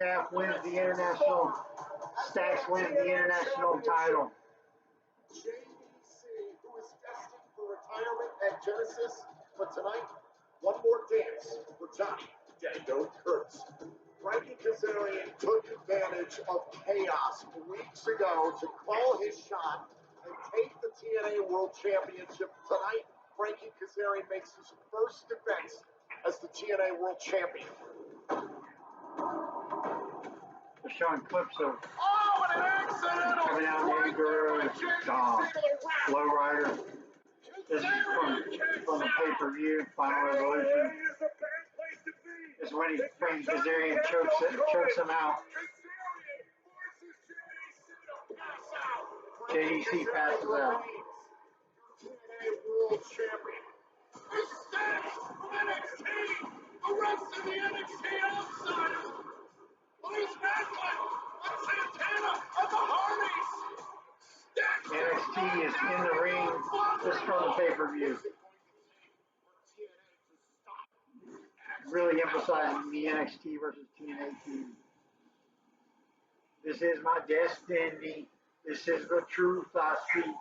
Staff wins the international. Stacks wins the international title. JDC, who is destined for retirement at Genesis, but tonight, one more dance for Johnny Dango Curtis. Frankie Kazarian took advantage of chaos weeks ago to call his shot and take the TNA World Championship. Tonight, Frankie Kazarian makes his first defense as the TNA World Champion. They're showing clips of Oh, and an accidental coming out of the Low Rider. This is from the pay-per-view, Final Revolution. This is when he Frankie Kazarian chokes him out. JDC passes out. TNA World Champion. The Stacks from NXT arrested the NXT outsider. Luis Macklin and Santana of the Hardys. Stacks NXT is in the ring. This is from the pay-per-view. Really emphasizing the NXT versus TNA team. This is my destiny. This is the truth I speak.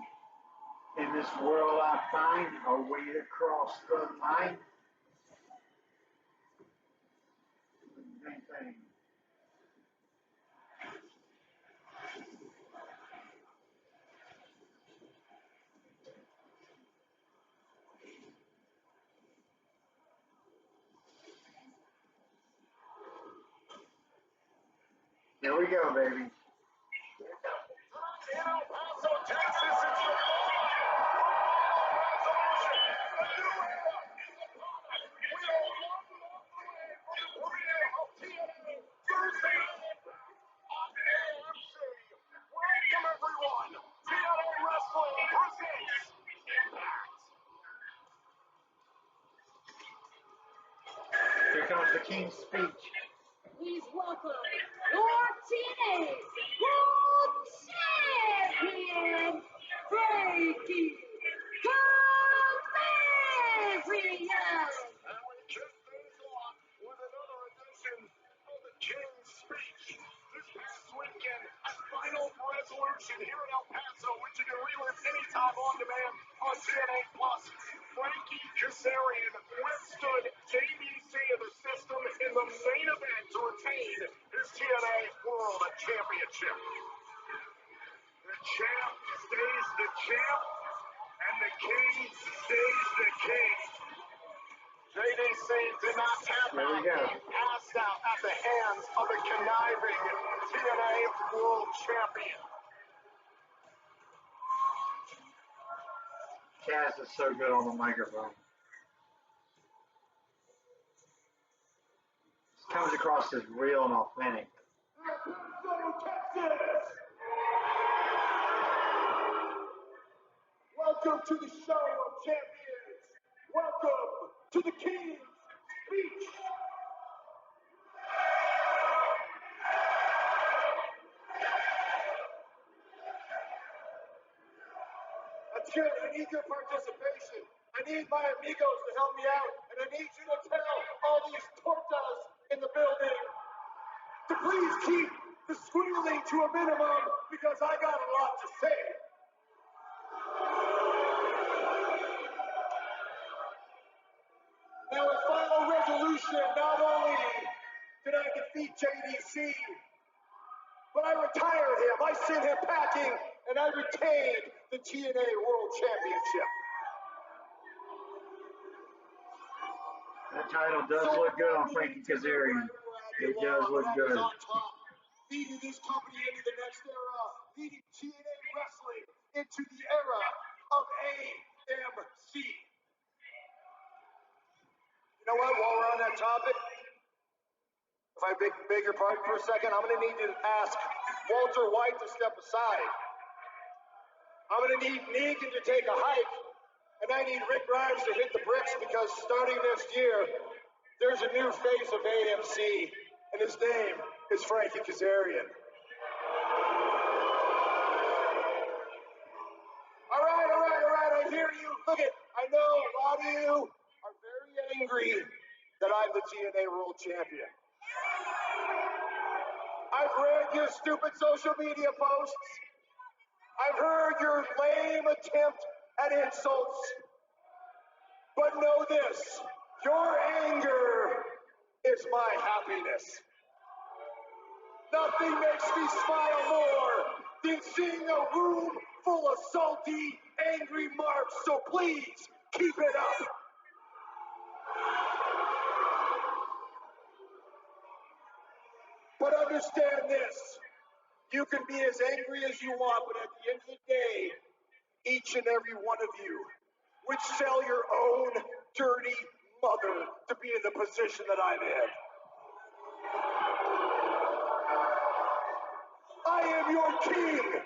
In this world I find a way to cross the line. Same thing. Here we go, baby. In El Paso, Texas, it's the resolution. A new era is upon us. We are one walk away from the premiere of TNA Thursday on AMC. Welcome, everyone. TNA Wrestling presents Impact. Here comes the King's speech. Please welcome your TNA World Champion, Frankie Kazarian. And we kick things off with another edition of the King's Speech. This past weekend, a final resolution here in El Paso, which you can relive anytime on demand on TNA+. Frankie Kazarian withstood JDC of the system in the main event to retain his TNA World Championship. The champ stays the champ, and the king stays the king. JDC did not tap out. He passed out at the hands of the conniving TNA World Champion. Kaz is so good on the microphone. It comes across as real and authentic. Texas! Welcome to the show of champions. Welcome to the King's Speech. That's good. I need your participation. I need my amigos to help me out, and I need you to tell all these tortas in the building to please keep the squealing to a minimum because I got a lot to say. Now, in final resolution, not only did I defeat JDC, but I retired him. I sent him packing, and I retained the TNA World Championship. That title does look good on Frankie Kazarian. It does look good. On top, leading this company into the next era, leading TNA Wrestling into the era of AMC. You know what, while we're on that topic, if I beg your pardon for a second, I'm going to need to ask Walter White to step aside. I'm going to need Negan to take a hike, and I need Rick Grimes to hit the bricks because starting next year, there's a new face of AMC, and his name is Frankie Kazarian. All right, I hear you. Look it, I know a lot of you are very angry that I'm the TNA World Champion. I've read your stupid social media posts. I've heard your lame attempt at insults. But know this, your anger is my happiness. Nothing makes me smile more than seeing a room full of salty, angry marks. So please, keep it up. But understand this, you can be as angry as you want, but at the end of the day, each and every one of you would sell your own dirty mother to be in the position that I'm in. I am your king.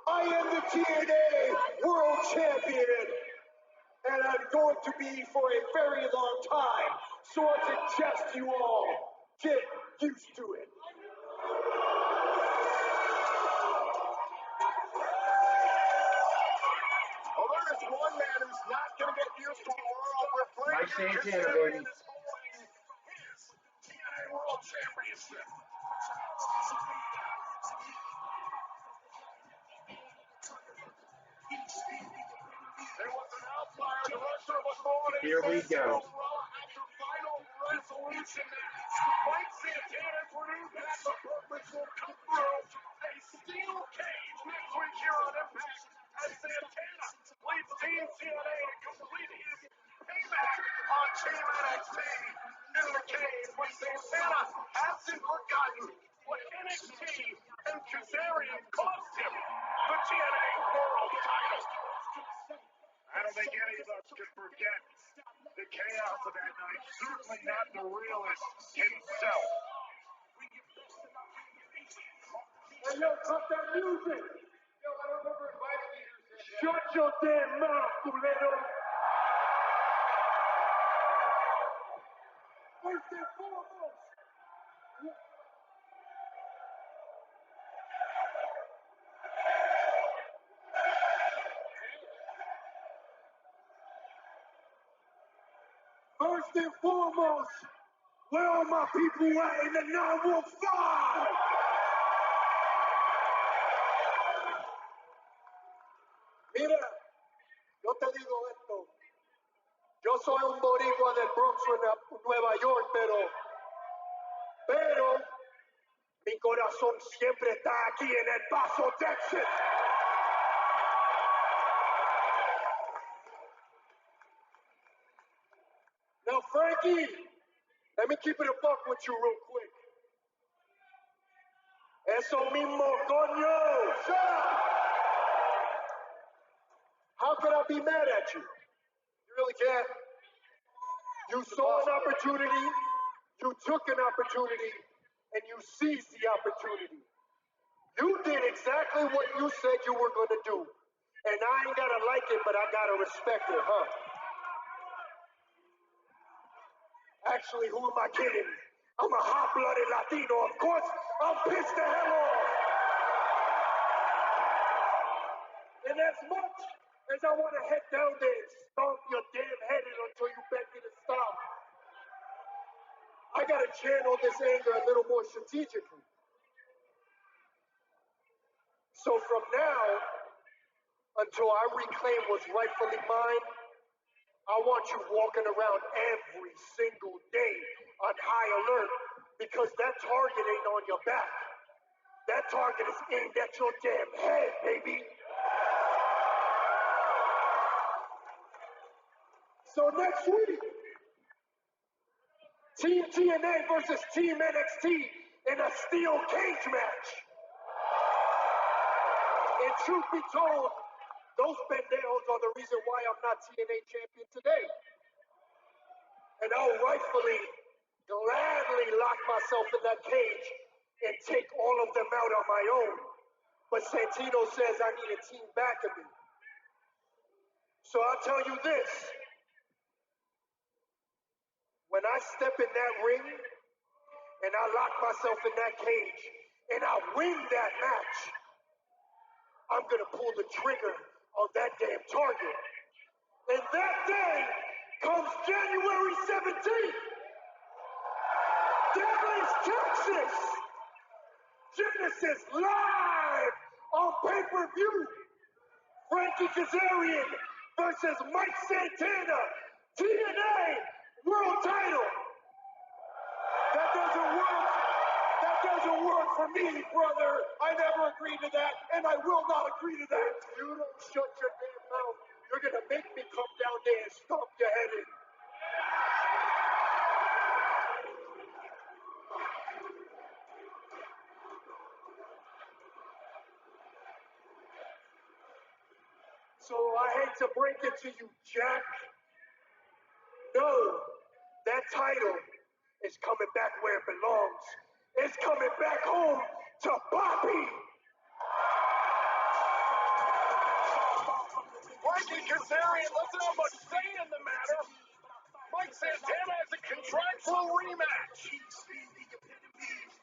I am the TNA World Champion. And I'm going to be for a very long time. So I suggest you all get used to it. Well, there is one man who's not going to get used to a world where Mike Frankie Santana, Kazarian baby. is holding his TNA World Championship. There was an outlier. The wrestler was born in Here we go. after final resolution match. Mike Santana proved that the purpose will come through. A steel cage next week here on Impact as Santana leads Team TNA to complete his payback on Team NXT. In the cage, but Santana hasn't forgotten what NXT and Kazarian cost him the TNA World title. I don't think any of us can forget the chaos of that night. Certainly not the realist himself. Hey, yo, cut that music! Yo, I don't remember inviting you here. Shut your damn mouth, culero! First and foremost, where are my people at in the 915? Mira, yo te digo esto. Yo soy un boricua del Bronx, Nueva York, pero mi corazón siempre está aquí en El Paso, Texas. Now, Frankie, let me keep it a buck with you real quick. Eso mismo, coño! Shut up! How could I be mad at you? You really can't. You saw an opportunity, you took an opportunity, and you seized the opportunity. You did exactly what you said you were going to do. And I ain't got to like it, but I got to respect it, huh? Actually, who am I kidding? I'm a hot-blooded Latino. Of course, I'm pissed the hell off. And as much as I want to head down there and stomp your damn head in until you beg me to stop, I got to channel this anger a little more strategically. So from now until I reclaim what's rightfully mine, I want you walking around every single day on high alert because that target ain't on your back. That target is aimed at your damn head, baby. So next week, Team TNA versus Team NXT in a steel cage match. And truth be told, those pendejos are the reason why I'm not TNA champion today. And I'll rightfully, gladly lock myself in that cage and take all of them out on my own. But Santino says I need a team back of me. So I'll tell you this. When I step in that ring and I lock myself in that cage and I win that match, I'm going to pull the trigger on that damn target. And that day comes January 17th. Dallas, Texas. Genesis live on pay-per-view. Frankie Kazarian versus Mike Santana, TNA World Title. That doesn't work. That doesn't work for me, brother. I never agreed to that, and I will not agree to that. You don't shut your damn mouth. You're gonna make me come down there and stomp your head in. So I hate to break it to you, Jack. No, that title is coming back where it belongs. It's coming back home to Bobby. Frankie Kazarian doesn't have much say in the matter. Mike Santana has a contractual rematch.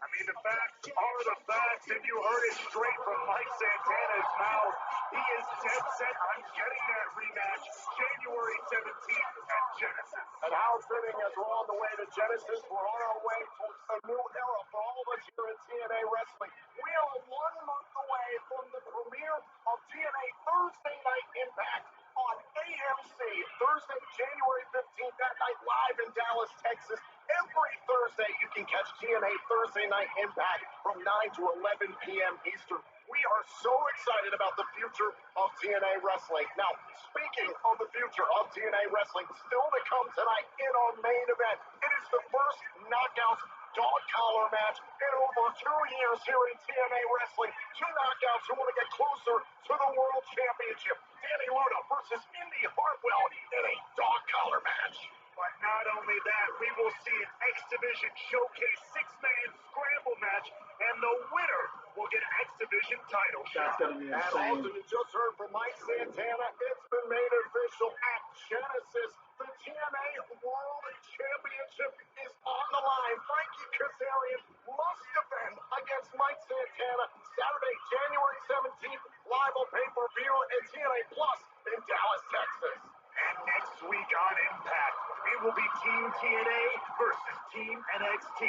I mean, the facts are the facts, and you heard it straight from Mike Santana's mouth. He is dead set on getting that rematch January 17th at Genesis. And how fitting as we're on the way to Genesis, we're on our way towards a new era for all of us here at TNA Wrestling. We are 1 month away from the premiere of TNA Thursday Night Impact on AMC. Thursday, January 15th, that night live in Dallas, Texas. Every Thursday, you can catch TNA Thursday Night Impact from 9 to 11 p.m. Eastern. We are so excited about the future of TNA Wrestling. Now, speaking of the future of TNA Wrestling, still to come tonight in our main event, it is the first Knockouts dog collar match in over 2 years here in TNA Wrestling. 2 knockouts who want to get closer to the World Championship. Danny Luna versus Indy Hartwell in a dog collar match. But not only that, we will see an X Division Showcase 6-man scramble match, and the winner will get an X Division title shot. That's gonna be And insane. also, you just heard from Mike Santana, it's been made official at Genesis. The TNA World Championship is on the line. Frankie Kazarian must defend against Mike Santana Saturday, January 17th, live on pay-per-view and TNA Plus in Dallas, Texas. And next week on Impact, it will be Team TNA versus Team NXT,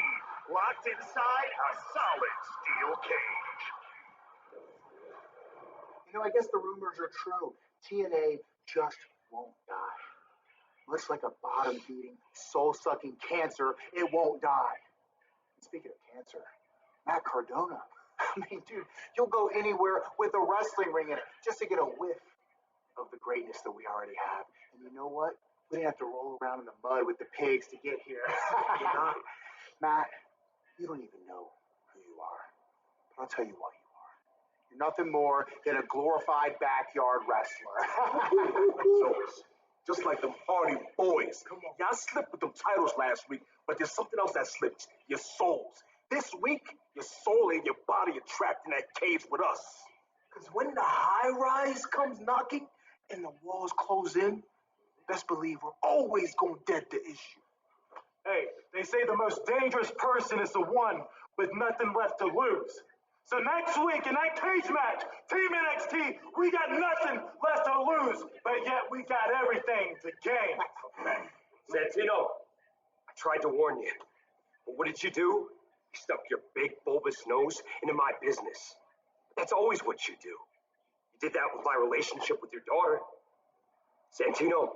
locked inside a solid steel cage. You know, I guess the rumors are true. TNA just won't die. Much like a bottom-feeding, soul-sucking cancer, it won't die. And speaking of cancer, Matt Cardona. I mean, dude, you'll go anywhere with a wrestling ring in it just to get a whiff of the greatness that we already have. And you know what? We didn't have to roll around in the mud with the pigs to get here. Matt, you don't even know who you are. But I'll tell you what you are. You're nothing more than a glorified backyard wrestler. Just like them Hardy Boys. Come on. Y'all slipped with them titles last week, but there's something else that slipped. Your souls. This week, your soul and your body are trapped in that cage with us. Because when the high rise comes knocking and the walls close in, best believe we're always going to dead the issue. Hey, they say the most dangerous person is the one with nothing left to lose. So next week in that cage match, Team NXT, we got nothing left to lose, but yet we got everything to gain. Santino, I tried to warn you, but what did you do? You stuck your big bulbous nose into my business. That's always what you do. You did that with my relationship with your daughter. Santino,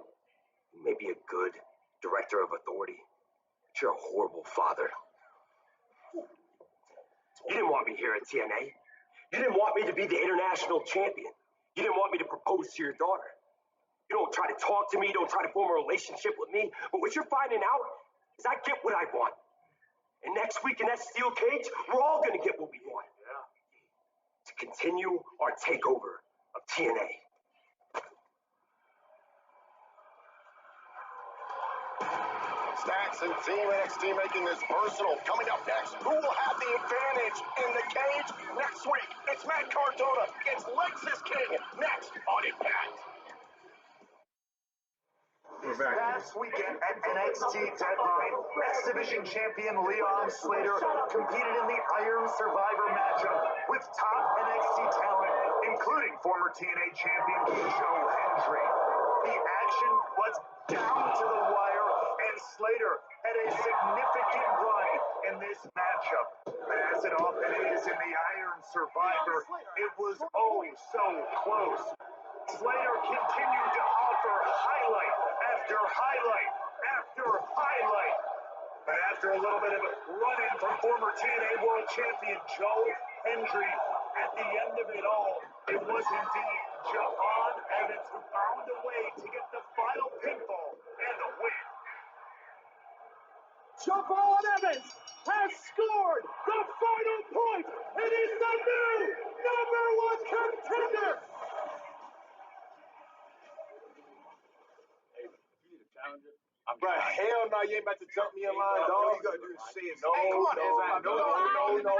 you may be a good director of authority, but you're a horrible father. You didn't want me here at TNA. You didn't want me to be the international champion. You didn't want me to propose to your daughter. You don't try to talk to me, you don't try to form a relationship with me, but what you're finding out is I get what I want. And next week in that steel cage, we're all gonna get what we want. To continue our takeover of TNA. Stacks and Team NXT making this personal. Coming up next, who will have the advantage in the cage? Next week, it's Matt Cardona against Lexus King. Next on Impact. We're back. Last weekend at NXT Deadline, X Division champion Leon Slater competed in the Iron Survivor matchup with top NXT talent, including former TNA champion Joe Hendry. The action was down to the wire, and Slater had a significant run in this matchup. But as it often is in the Iron Survivor, it was oh so close. Slater continued to offer highlight after highlight after highlight. But after a little bit of a run-in from former TNA World Champion Joe Hendry, at the end of it all, it was indeed Javon Evans who found a way to get the final pinfall and the win. Javon Evans has scored the final point, and is the new #1 contender. Bro, hell no, you ain't about to jump me in line, dog. All you gotta do is say it. No, Hey, come on, no, Ezra. no.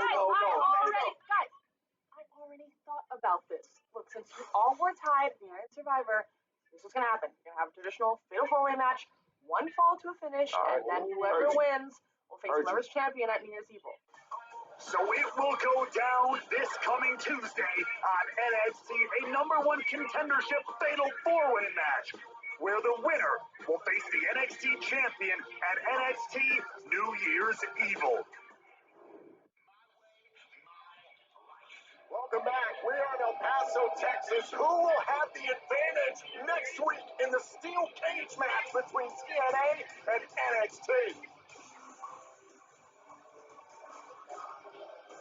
Guys, I've already thought about this. Look, since we all were tied in the Iron Survivor, this is gonna happen. We're gonna have a traditional fatal four-way match, one fall to a finish, and then whoever wins will face whoever's champion at New Year's Evil. So it will go down this coming Tuesday on NXT, a #1 contendership fatal four-way match, where the winner will face the NXT champion at NXT New Year's Evil. Welcome back. We are in El Paso, Texas. Who will have the advantage next week in the steel cage match between TNA and NXT?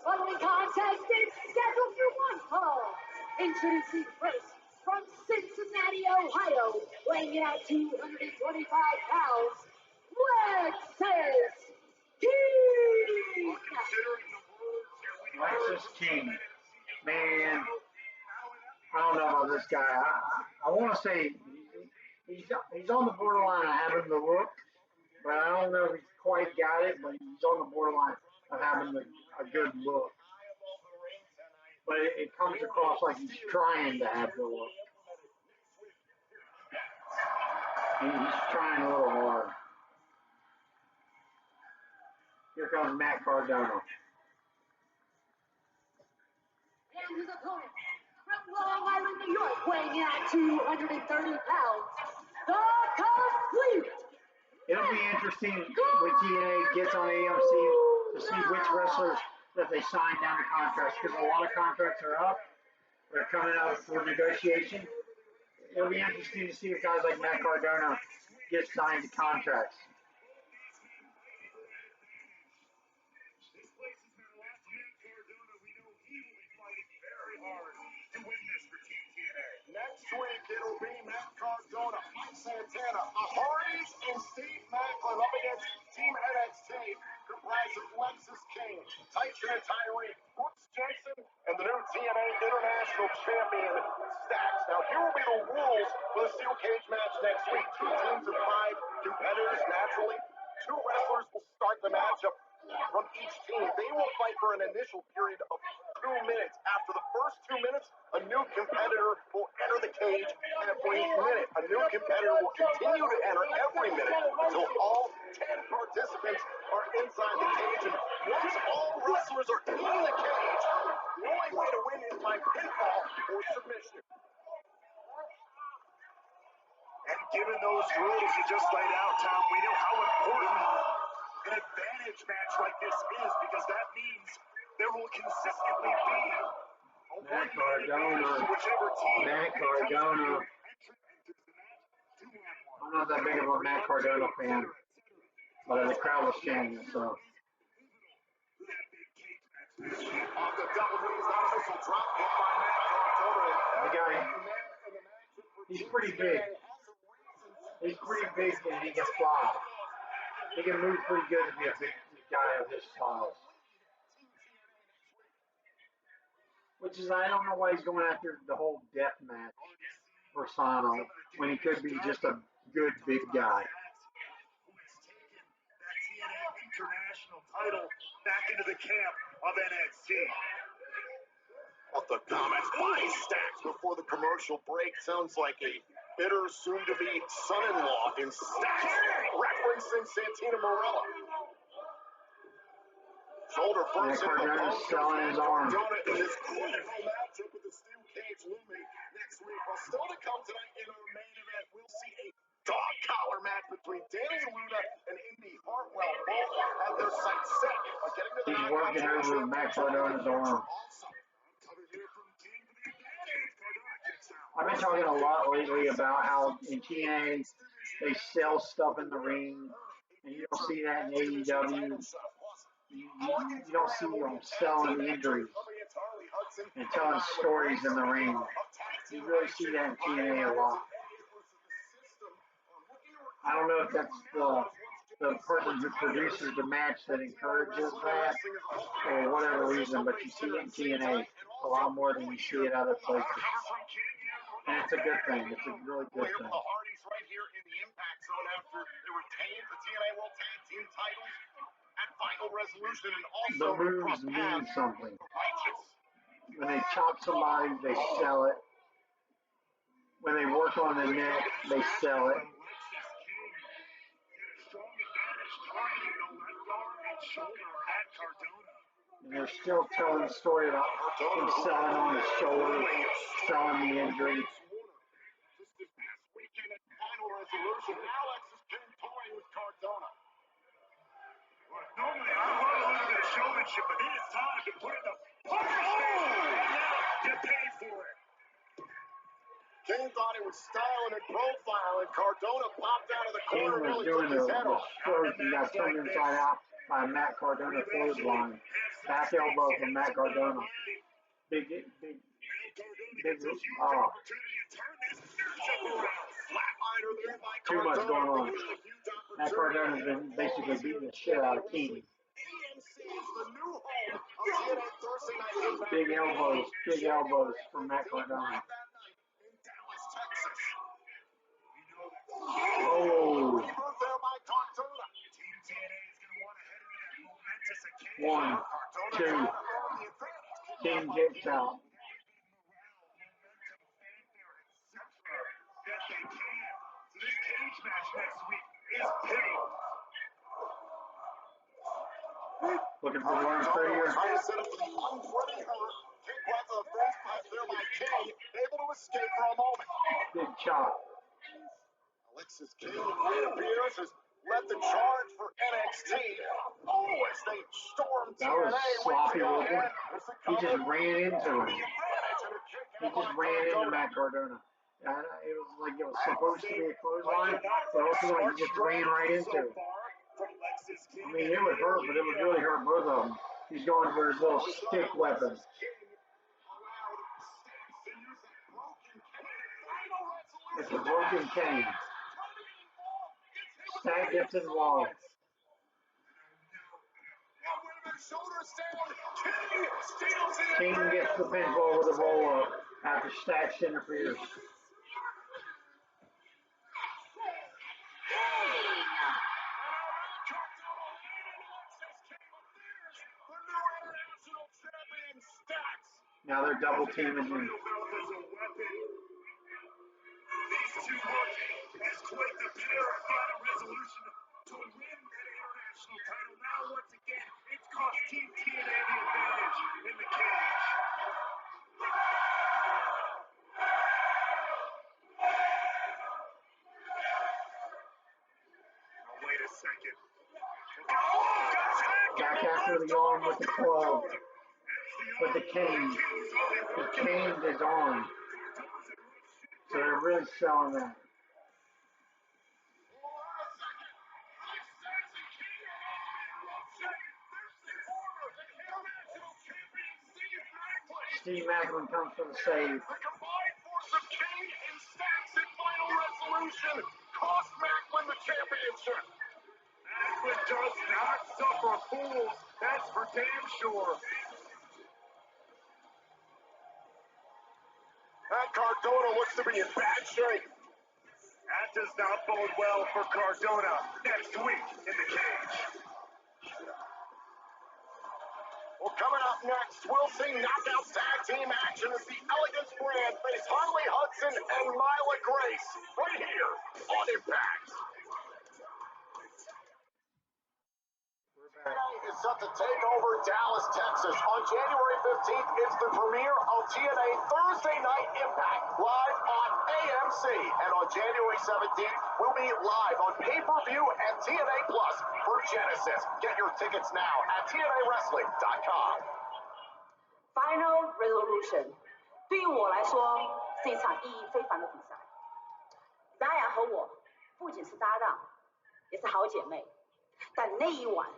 Following contest is scheduled for one fall. Introducing first from Cincinnati, Ohio, weighing in at 225 pounds, Lexus King. Lexus King. Man, I don't know about this guy. I want to say he's on the borderline of having the look, but I don't know if he's quite got it, but he's on the borderline of having a good look. But it comes across like he's trying to have the look. He's trying a little hard. Here comes Matt Cardona. And his opponent from Long Island, New York, weighing in at 230 pounds, the Complete. It'll be interesting when TNA gets on AMC to see which wrestlers that they sign down to contracts, because a lot of contracts are up. They're coming up for negotiation. It'll be interesting to see if guys like Matt Cardona get signed to contracts. Next week, it'll be Matt Cardona, Mike Santana, the Hardys, and Steve Macklin up against Team NXT, comprised of Lexus King, Tyson and Tyree, Brooks Jensen, and the new TNA International Champion, Stax. Now, here will be the rules for the steel cage match next week. 2 teams of 5 competitors, naturally. 2 wrestlers will start the matchup from each team. They will fight for an initial period of 2 minutes. After the first 2 minutes, a new competitor will enter the cage every minute. A new competitor will continue to enter every minute until all 10 participants are inside the cage. And once all wrestlers are in the cage, the only way to win is by pinfall or submission. And given those rules you just laid out, Tom, we know how important an advantage match like this is, because that means there will consistently be a Matt 1-minute advantage to Cardona. whichever team. Matt Cardona. I'm not that big of a Matt Cardona fan, but the crowd was chanting, so. Off the double knees, that missile drop hit by Matt Cardona. The guy, he's pretty big. He's pretty big and he can fly. He can move pretty good to be a big guy of his size. Which is, I don't know why he's going after the whole death match persona when he could be just a good big guy. Who has taken that TNA International title back into the camp of NXT. Off the comments by Stax before the commercial break. Sounds like a bitter, soon-to-be son-in-law in Stax, referencing Santina Morella. Shoulder first into the Cardona's post. selling his arm. Cardona in this critical matchup with the steel cage looming next week. Well, still to come tonight in our main event, we'll see a dog collar match between Danny Luna and Indy Hartwell. Both have their sights set on getting to the He's working over Matt Cardona's arm. I've been talking a lot lately about how in TNA they sell stuff in the ring, and you don't see that in AEW. You don't see them selling injuries and telling stories in the ring. You really see that in TNA a lot. I don't know if that's the person who produces the match that encourages that or whatever reason, but you see it in TNA a lot more than you see it other places. And it's a good thing. It's a really good thing. The Hardys right here in the Impact Zone after they retained the TNA World Tag Team titles at Final Resolution and also the moves mean something. When they chop somebody, they sell it. When they work on the neck, they sell it. And they're still telling the story about him selling on his shoulder, selling the injury. Just this past weekend at Final Resolution, Alex is toying with Cardona. Normally, I want a little bit of showmanship, but it is time to put in the punch. And now you pay for it. Kane thought he was styling and profiling. Cardona popped out of the corner. Kane was doing the stroke and got turned inside out by Matt Cardona clothesline. Back elbow from Matt Cardona. Big, too much going on. Matt Cardona's been basically beating the shit out of Kane. Big elbows from Matt Cardona. Oh. 1, 2. King gets out. This cage match next week is pivotal. Looking for one for here. Trying to set up the unfooting her. Kick right to the face pipe there by Kane. Able to escape for a moment. Big chop. Alexis King, it appears, has led the charge for NXT. Oh, as they storm TNA. That was sloppy looking. He just ran into him. He just ran into Matt Cardona. It was like it was supposed to be a clothesline, but also like he just ran right into him. I mean, it would hurt, but it would really hurt both of them. He's going for his little stick weapon. It's a broken cane. Stag gets involved. King gets the pinfall with a roll up after Stacks interferes. Now they're double teaming him. These two working as quite the pair of Final Resolution to win that international title. Now, once again, it's cost Team TNA the advantage in the cage. Now, wait a second. Back after the arm with the club. With the cane. He caned his arm. So they're really selling that. Steve Macklin comes for the save. The combined force of King and Stacks in Final Resolution cost Macklin the championship. Macklin does not suffer fools, that's for damn sure. And Cardona looks to be in bad shape. That does not bode well for Cardona next week in the cage. Well, coming up next, we'll see Knockout Tag Team action as the Elegance brand face Harley Hudson and Myla Grace right here on Impact. TNA is set to take over Dallas, Texas. On January 15th, it's the premiere of TNA Thursday Night Impact live on AMC. And on January 17th, we'll be live on pay-per-view and TNA Plus for Genesis. Get your tickets now at TNAWrestling.com. Final Resolution 对于我来说是一场意义非凡的比赛。Zaya 和我不仅是搭档，也是好姐妹，但那一晚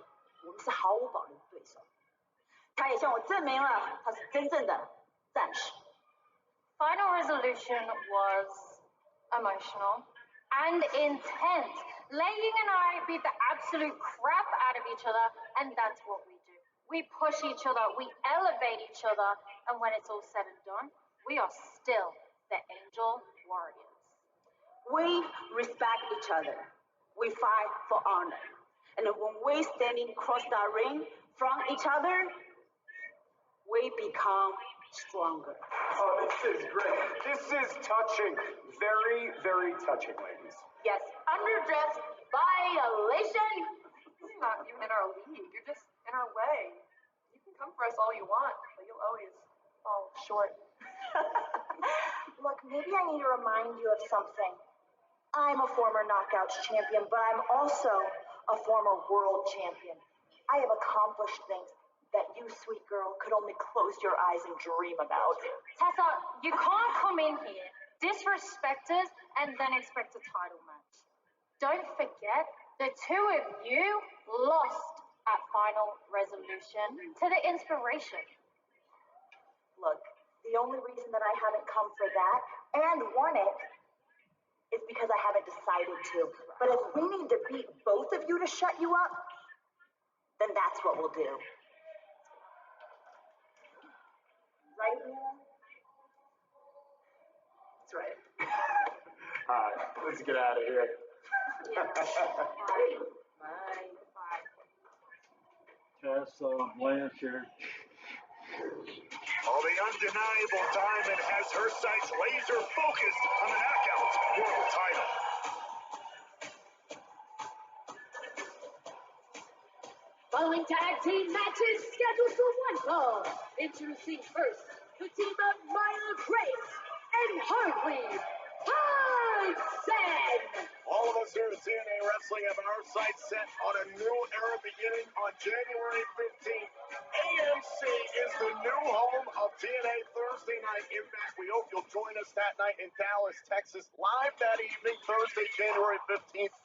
我们是毫无保留的对手。她也向我证明了她是真正的战士。Final Resolution was emotional and intense. Legging and I beat the absolute crap out of each other, and that's what we do. We push each other, we elevate each other, and when it's all said and done, we are still the Angel Warriors. We respect each other. We fight for honor. And when we're standing across the ring from each other, we become stronger. Oh, this is great. This is touching. Very, very touching, ladies. Yes, underdressed violation. You're not even in our league. You're just in our way. You can come for us all you want, but you'll always fall short. Look, maybe I need to remind you of something. I'm a former Knockouts champion, but I'm also a former world champion. I have accomplished things that you, sweet girl, could only close your eyes and dream about. Tessa, you can't come in here, disrespect us, and then expect a title match. Don't forget, the two of you lost at Final Resolution to the Inspiration. Look, the only reason that I haven't come for that and won it is because I haven't decided to. But if we need to beat both of you to shut you up, then that's what we'll do. Right, Mila? That's right. All right, let's get out of here. Yeah. Bye. Bye. Bye. Tessa, Lance here. Oh, the undeniable Diamond has her sights laser focused on the Knockouts World Title. Following tag team matches scheduled for one fall. Introducing first, the team of Myla Grace and Hartley Tyson. All of us here at TNA Wrestling have our sights set on a new era beginning on January 15th. AMC is the new home of TNA Thursday Night Impact. We hope you'll join us that night in Dallas, Texas, live that evening, Thursday, January 15th.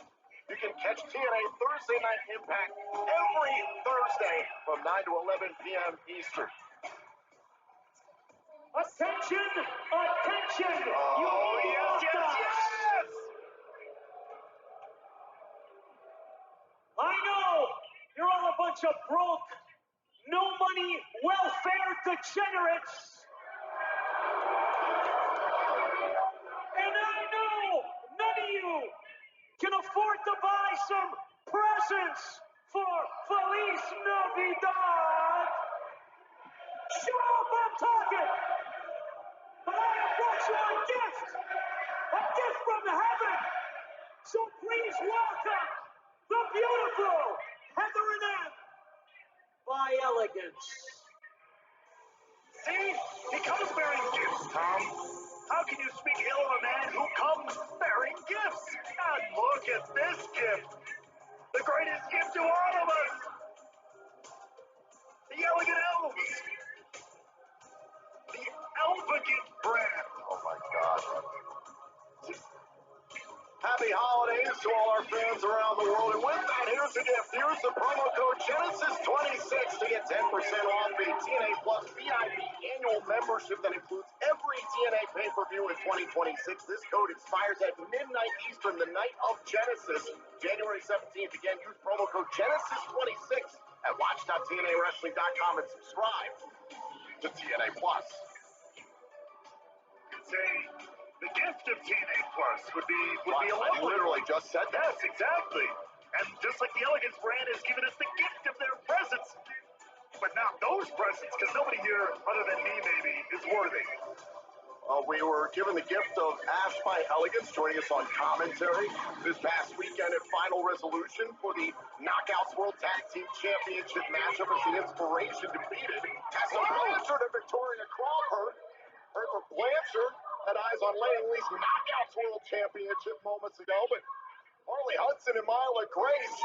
You can catch TNA Thursday Night Impact every Thursday from 9 to 11 p.m. Eastern. Attention! Attention! Oh, yes, yes, yes! I know you're all a bunch of broke, no money, welfare degenerates. And I know none of you can afford to buy some presents for Feliz Navidad. Shut up, I'm talking. But I have brought you a gift from heaven. So please welcome the beautiful Heather and M. By Elegance. See? He comes bearing gifts, Tom. How can you speak ill of a man who comes bearing gifts? And look at this gift. The greatest gift to all of us. The Elegant Elves. The Elvagant brand. Oh my God. Happy holidays to all our fans around the world. And with that, here's the gift. Here's the promo code Genesis26 to get 10% off the TNA Plus VIP annual membership that includes every TNA pay-per-view in 2026. This code expires at midnight Eastern, the night of Genesis, January 17th. Again, use promo code Genesis26 at watch.tnawrestling.com and subscribe to TNA Plus. Say, the gift of TNA Plus would be a I literally just said that. Yes, exactly. And just like the Elegance brand has given us the gift of their presents. But not those presents, because nobody here, other than me maybe, is worthy. We were given the gift of Ash by Elegance joining us on commentary this past weekend at Final Resolution for the Knockouts World Tag Team Championship matchup as the Inspiration defeated Tessa Blanchard and Victoria Crawford. Heard Blanchard had eyes on Laying Lee's Knockouts World Championship moments ago, but Harley Hudson and Myla Grace,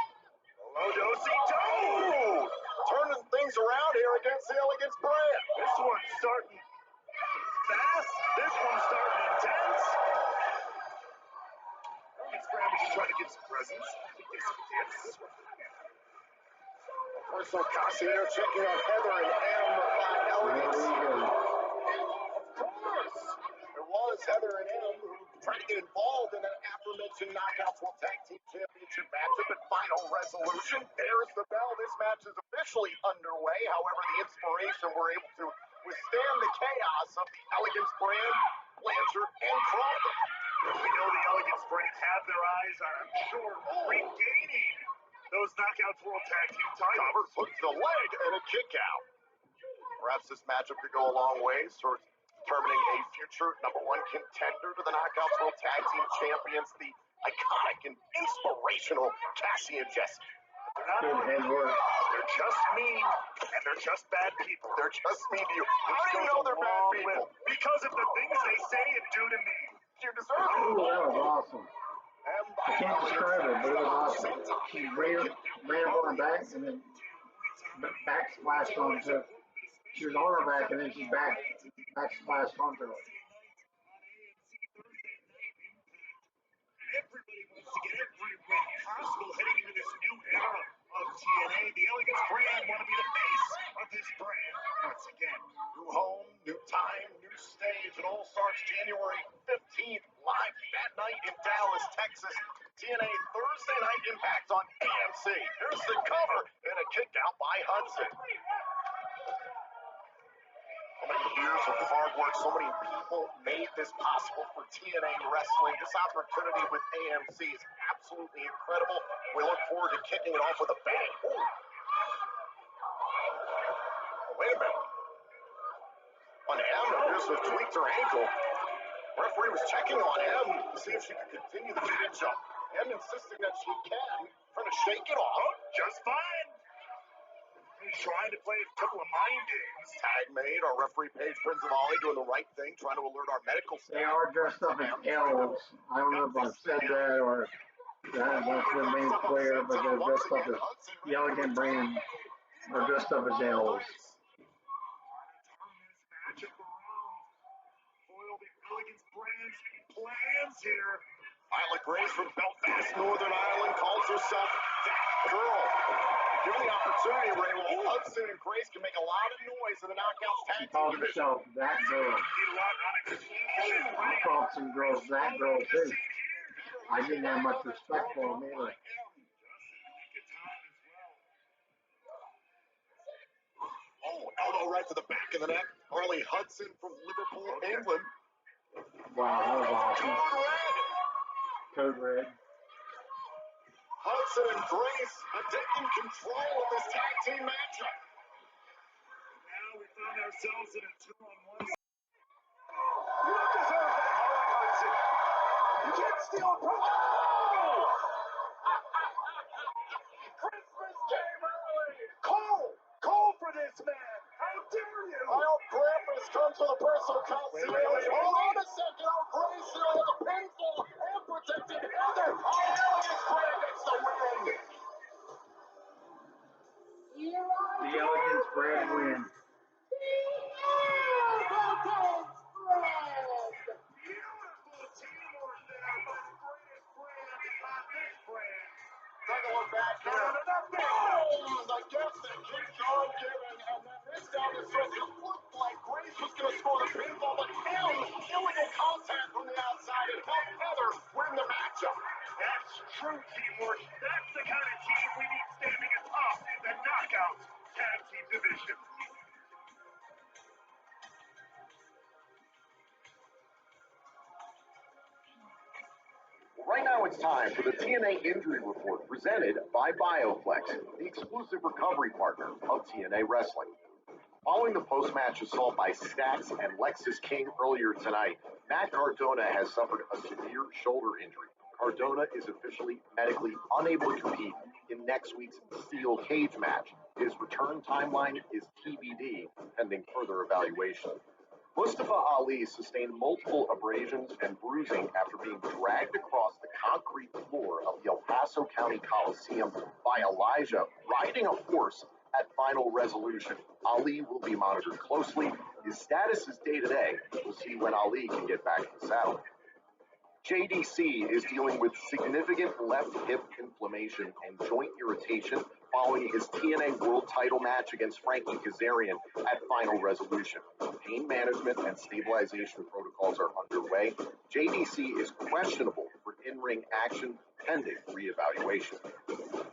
turning things around here against the Elegance brand. This one's starting fast. This one's starting intense. Elegance brand is trying to get some presence. Get some tips. Personal Cassier checking on Heather and M by Elegance. Of course, it was Heather and M who tried to get involved in that aforementioned Knockouts World Tag Team Championship matchup at Final Resolution. There's the bell. This match is officially underway. However, the Inspiration were able to withstand the chaos of the Elegance brand, Blanchard, and Crawford. We know the Elegance brand have their eyes on, I'm sure, regaining those Knockouts World Tag Team titles. Crawford puts the leg and a kick out. Perhaps this matchup could go a long ways towards determining a future #1 contender to the Knockouts World Tag Team Champions, the iconic and inspirational Cassie and Jesse. They're just mean, and they're just bad people. They're just mean to you. How do you know they're bad people? Because of the things they say and do to me. You deserve it. Ooh, that was awesome. I can't describe it, but it was awesome. She ran on her back and then back splashed onto. She was on her back and then she back splashed onto her. Everybody wants to get every win possible heading into this new era of TNA. The Elegance brand want to be the face of this brand once again. New home, new time, new stage. It all starts January 15th, live that night in Dallas, Texas. TNA Thursday Night Impact on AMC. Here's the cover and a kick out by Hudson. So many years of hard work, so many people made this possible for TNA Wrestling. This opportunity with AMC is absolutely incredible. We look forward to kicking it off with a bang. Ooh. Oh, wait a minute. On M, appears to have tweaked her ankle. Referee was checking on M to see if she could continue the matchup. M insisting that she can, trying to shake it off. Oh, just fine. He's trying to play a couple of mind games. Tag made. Our referee Paige Prinzavali doing the right thing, trying to alert our medical staff. They are dressed up as elves. I don't know if I've said that or that's been made clear, but they're dressed up as the Elegant brand. They're dressed up as elves. Turn this matchup around. Foil the Elegance brand's plans here. Myla Grace from Belfast, Northern Ireland, calls herself that girl. Given the opportunity, Ray, well, Hudson and Grace can make a lot of noise in the Knockouts tag team Calls division. herself that girl. I called some girls that girl too. I didn't have much respect for them either. Oh, elbow right to the back of the neck. Harley Hudson from Liverpool, England. Wow, that was awesome. Code Red. Hudson and Grace taking control of this tag team matchup. Now we found ourselves in a 2-on-1. You don't deserve that, Harley Hudson. You can't steal a pro. Oh! Christmas came early. Call for this man. How dare you? I hope Grandpa's come to the personal concierge. Hold on a second. Oh, Grace here with a pinfall and protected Heather. Elegance brand gets the win. The Elegance brand win. Beautiful teamwork there by the greatest brand on this brand. Take a look back here. I guess they keep on giving, and then this down the stretch, it looked like Grace was going to score the pinfall, but illegal contact from the outside and helped Heather win the matchup. That's true teamwork. That's the kind of team we need standing atop the Knockouts Tag Team Division. Right now it's time for the TNA Injury Report presented by BioFlex, the exclusive recovery partner of TNA Wrestling. Following the post-match assault by Stax and Lexis King earlier tonight, Matt Cardona has suffered a severe shoulder injury. Cardona is officially medically unable to compete in next week's steel cage match. His return timeline is TBD, pending further evaluation. Mustafa Ali sustained multiple abrasions and bruising after being dragged across the concrete floor of the El Paso County Coliseum by Elijah riding a horse at Final Resolution. Ali will be monitored closely. His status is day-to-day. We'll see when Ali can get back in the saddle. JDC is dealing with significant left hip inflammation and joint irritation following his TNA World Title match against Frankie Kazarian at Final Resolution. Pain management and stabilization protocols are underway. JDC is questionable for in-ring action pending reevaluation.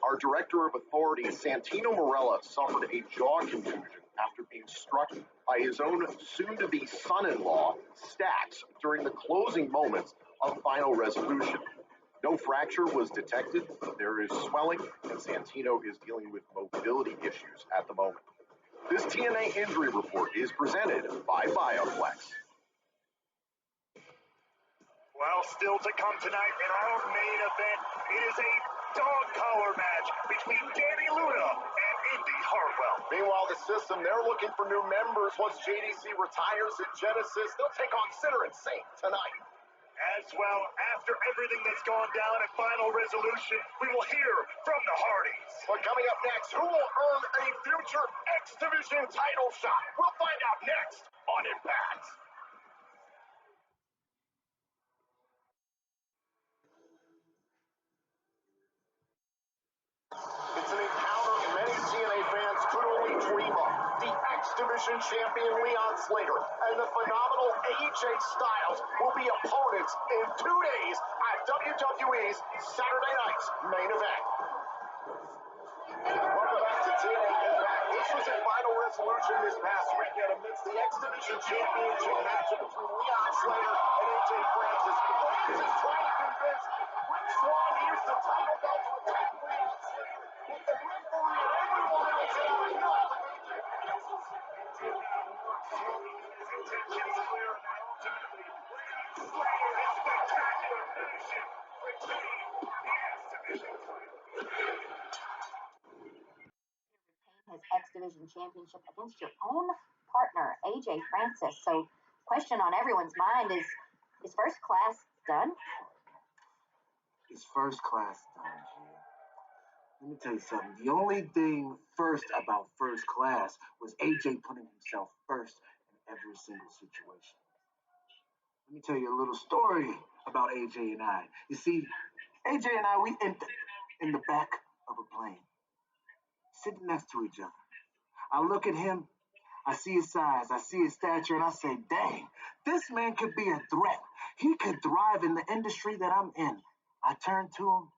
Our Director of Authority, Santino Marella, suffered a jaw contusion after being struck by his own soon-to-be son-in-law, Stax, during the closing moments of Final Resolution. No fracture was detected, but there is swelling, and Santino is dealing with mobility issues at the moment. This TNA injury report is presented by Bioflex. Well, still to come tonight in our main event, it is a dog collar match between Danny Luna and Indy Hartwell. Meanwhile, the system, they're looking for new members. Once JDC retires at Genesis, they'll take on Sinner and Saint tonight. As well, after everything that's gone down at Final Resolution, we will hear from the Hardys. But coming up next, who will earn a future X Division title shot? We'll find out next on Impact. It's an encounter many TNA fans could only dream of. The X Division champion Leon Slater and the phenomenal AJ Styles will be opponents in 2 days at WWE's Saturday night's main event. Welcome back to TNA Impact. This was a Final Resolution this past weekend amidst the X Division championship matchup between Leon Slater and AJ Francis. Francis trying to convince Rich Swann to use the title belt to attack Leon Slater, but the referee and everyone else said, "Oh, no." His X Division championship against your own partner, AJ Francis. So, question on everyone's mind is First Class done? Is First Class done, Gia? Let me tell you something. The only thing first about First Class was AJ putting himself first in every single situation. Let me tell you a little story about AJ and I. You see, AJ and I, we in the back of a plane, sitting next to each other. I look at him, I see his size, I see his stature, and I say, dang, this man could be a threat. He could thrive in the industry that I'm in. I turn to him,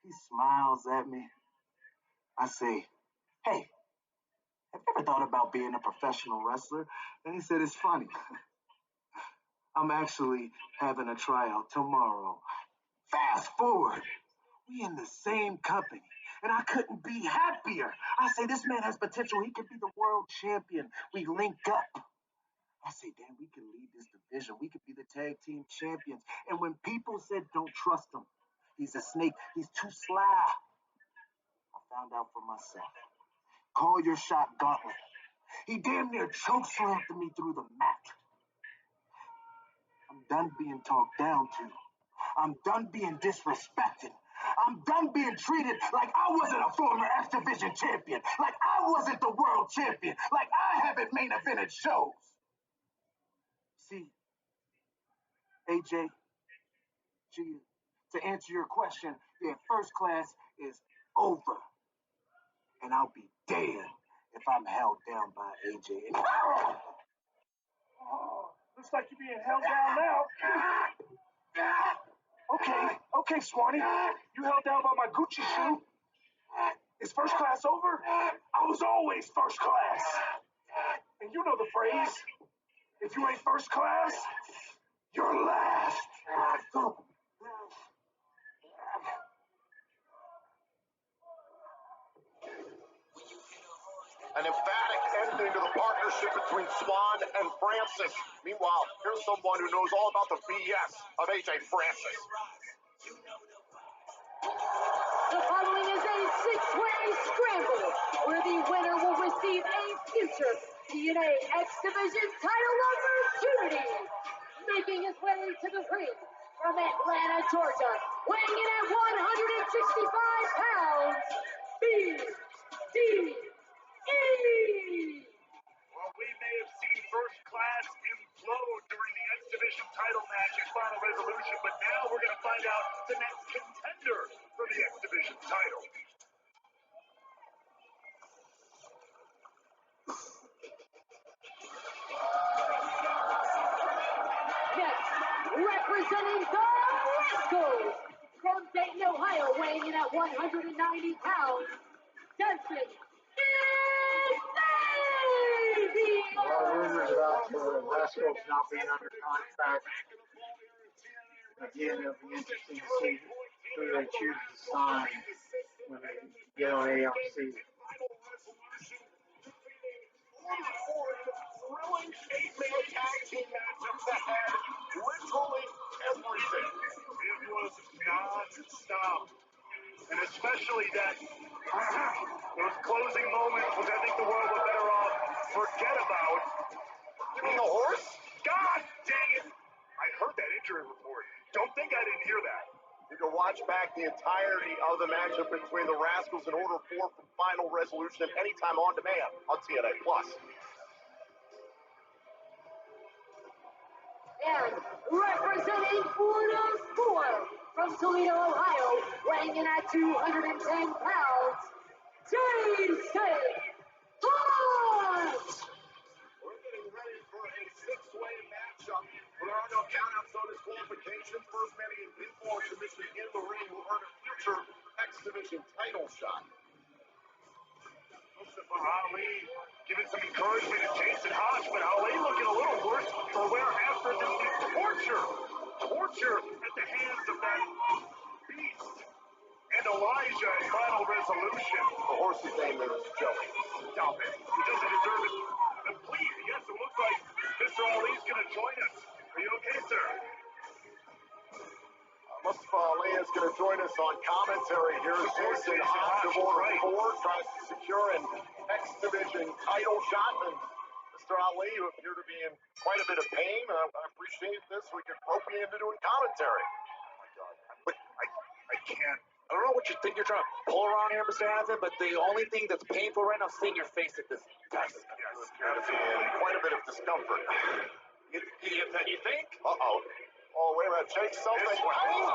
he smiles at me. I say, hey, have you ever thought about being a professional wrestler? And he said, it's funny. I'm actually having a tryout tomorrow. Fast forward, we in the same company, and I couldn't be happier. I say, this man has potential. He could be the world champion. We link up. I say, damn, we can lead this division. We could be the tag team champions. And when people said don't trust him, he's a snake, he's too sly, I found out for myself. Call your shot gauntlet. He damn near chokeslammed me through the mat. I'm done being talked down to. I'm done being disrespected. I'm done being treated like I wasn't a former X Division champion, like I wasn't the world champion, like I haven't main evented shows. See, AJ, Gia, to answer your question, yeah, First Class is over. And I'll be damned if I'm held down by AJ. Oh, looks like you're being held down now. Okay, Swanee. You held down by my Gucci shoe. Is First Class over? I was always First Class. And you know the phrase, if you ain't First Class, you're last. An emphatic ending to the partnership. partnership between Swan and Francis. Meanwhile, here's someone who knows all about the BS of AJ Francis. The following is a six-way scramble where the winner will receive a future TNA X Division title opportunity. Making his way to the ring from Atlanta, Georgia, weighing in at 165 pounds, BDE. Well, we may have seen First Class implode during the X Division title match at Final Resolution, but now we're going to find out the next contender for the X Division title. Next, representing the Rascals from Dayton, Ohio, weighing in at 190 pounds, Jensen A lot of rumors about the Rascals not being under contract. Again, it'll be interesting to see who they choose to sign when they get on AMC. Thrilling 8-man tag team matchups that had literally everything. It was non-stop. And especially those closing moments, which I think the world would better off forget about. You mean the horse? God dang it! I heard that injury report. Don't think I didn't hear that. You can watch back the entirety of the matchup between the Rascals and Order 4 from Final Resolution anytime on demand on TNA+. And representing Order 4 from Toledo, Ohio, weighing in at 210 pounds, Jason Hunt! We're getting ready for a six-way matchup. There are no countouts, no disqualifications. First man in pinfall submission in the ring will earn a future X Division title shot. Mustafa Ali giving some encouragement to Jason Hodge, but Ali looking a little worse for wear after the torture at the hands of that beast and Elijah in Final Resolution. The horse's name is Joey. Stop it. He doesn't deserve it. And please, yes, it looks like Mr. Ali's going to join us. Are you okay, sir? Mustafa Ali is going to join us on commentary here as Jason Hodge of Order 4 tries to secure an X Division title shot. And Mr. Ali, you appear to be in quite a bit of pain. I appreciate this. We could rope you into doing commentary. Oh, my God. But I can't. I don't know what you think you're trying to pull around here, Mr. Hansen, but the only thing that's painful right now is seeing your face at this desk. Yes, appear to be in quite a bit of discomfort. You think? Uh-oh. Oh, wait a minute. Jake something. Ryan